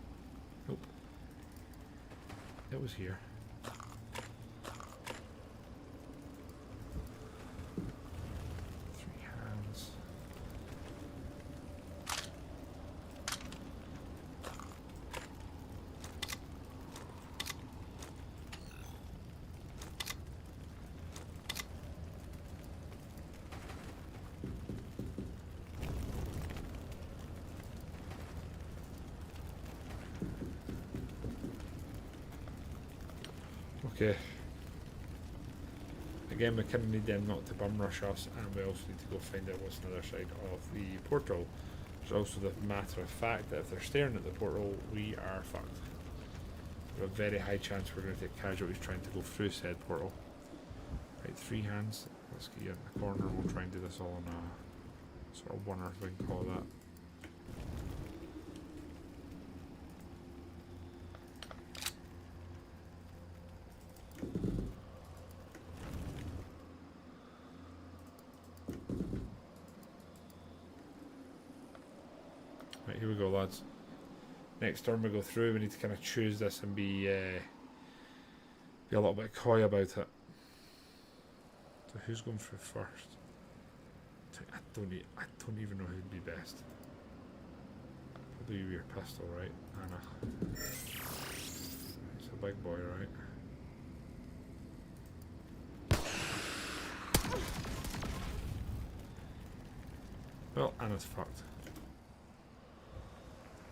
Nope. It was here. Three hands. Okay. Again, we kind of need them not to bum rush us, and we also need to go find out what's on the other side of the portal. There's also the matter of fact that if they're staring at the portal, we are fucked. There's a very high chance we're going to take casualties trying to go through said portal. Right, three hands. Let's get you in the corner. We'll try and do this all in a sort of one-earth, we can call that. Right, here we go, lads. Next turn we go through, we need to kind of choose this and be a little bit coy about it. So who's going through first? I don't even know who'd be best. Probably your pistol, right, Anna? It's a big boy, right? Well, Anna's fucked.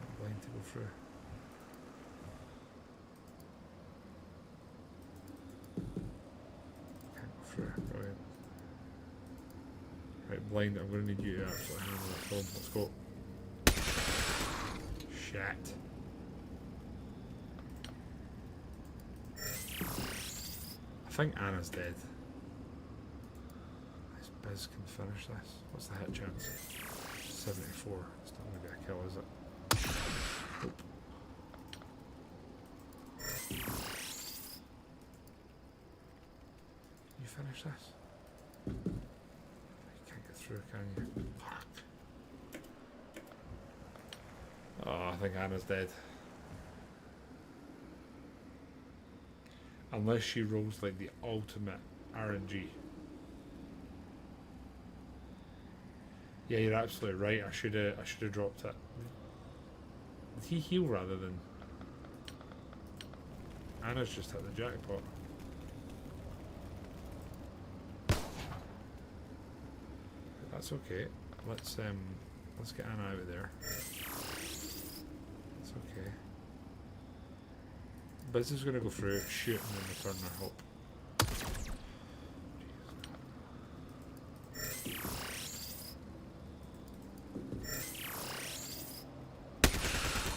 I'm blind to go through. Can't go through, brilliant. Right, blind, I'm going to need you to absolutely handle that film. Let's go. Shit. I think Anna's dead. This Biz can finish this. What's the hit chance? 74. It's not going to be a kill, is it? Nope. You finish this? You can't get through, can you? Fuck. Oh, I think Anna's dead. Unless she rolls like the ultimate RNG. Yeah, you're absolutely right. I should have dropped it. Did he heal rather than? Anna's just hit the jackpot. That's okay. Let's get Anna out of there. It's okay. Biz is gonna go through it, shoot, and then return, I hope.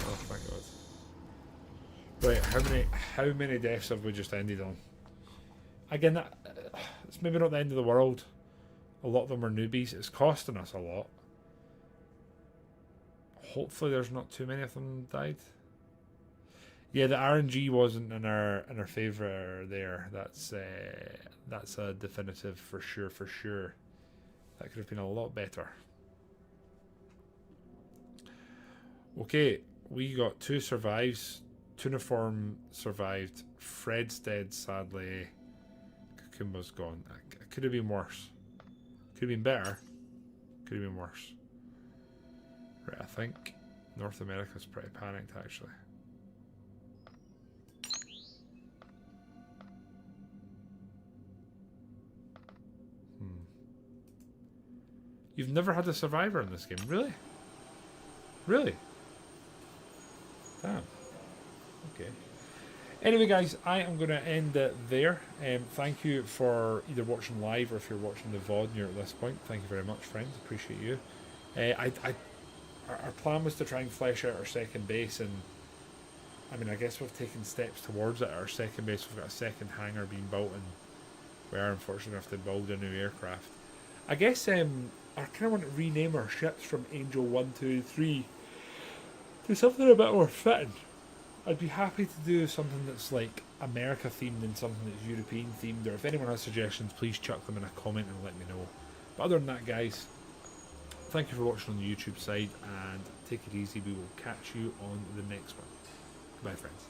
Oh, thank God. Right, how many deaths have we just ended on? Again, it's maybe not the end of the world. A lot of them are newbies. It's costing us a lot. Hopefully there's not too many of them died. Yeah, the RNG wasn't in our favour there. That's a definitive for sure. That could have been a lot better. Okay, we got 2 survives. Tuniform survived. Fred's dead, sadly. Kakumba's gone. It could have been worse. Could have been better. Could have been worse. Right, I think North America's pretty panicked, actually. You've never had a survivor in this game, really? Really? Damn. Okay. Anyway, guys, I am going to end it there. Thank you for either watching live or if you're watching the VOD and you're at this point. Thank you very much, friends. Appreciate you. Our plan was to try and flesh out our second base, and I mean, I guess we've taken steps towards it. Our second base, we've got a second hangar being built, and we are unfortunately going to have to build a new aircraft. I guess I kind of want to rename our ships from Angel 1, 2, 3 to something a bit more fitting. I'd be happy to do something that's like America themed and something that's European themed, or if anyone has suggestions, please chuck them in a comment and let me know. But other than that, guys, thank you for watching on the YouTube side, and take it easy. We will catch you on the next one. Goodbye, friends.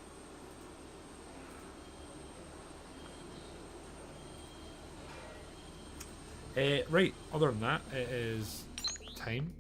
Right, other than that, it is time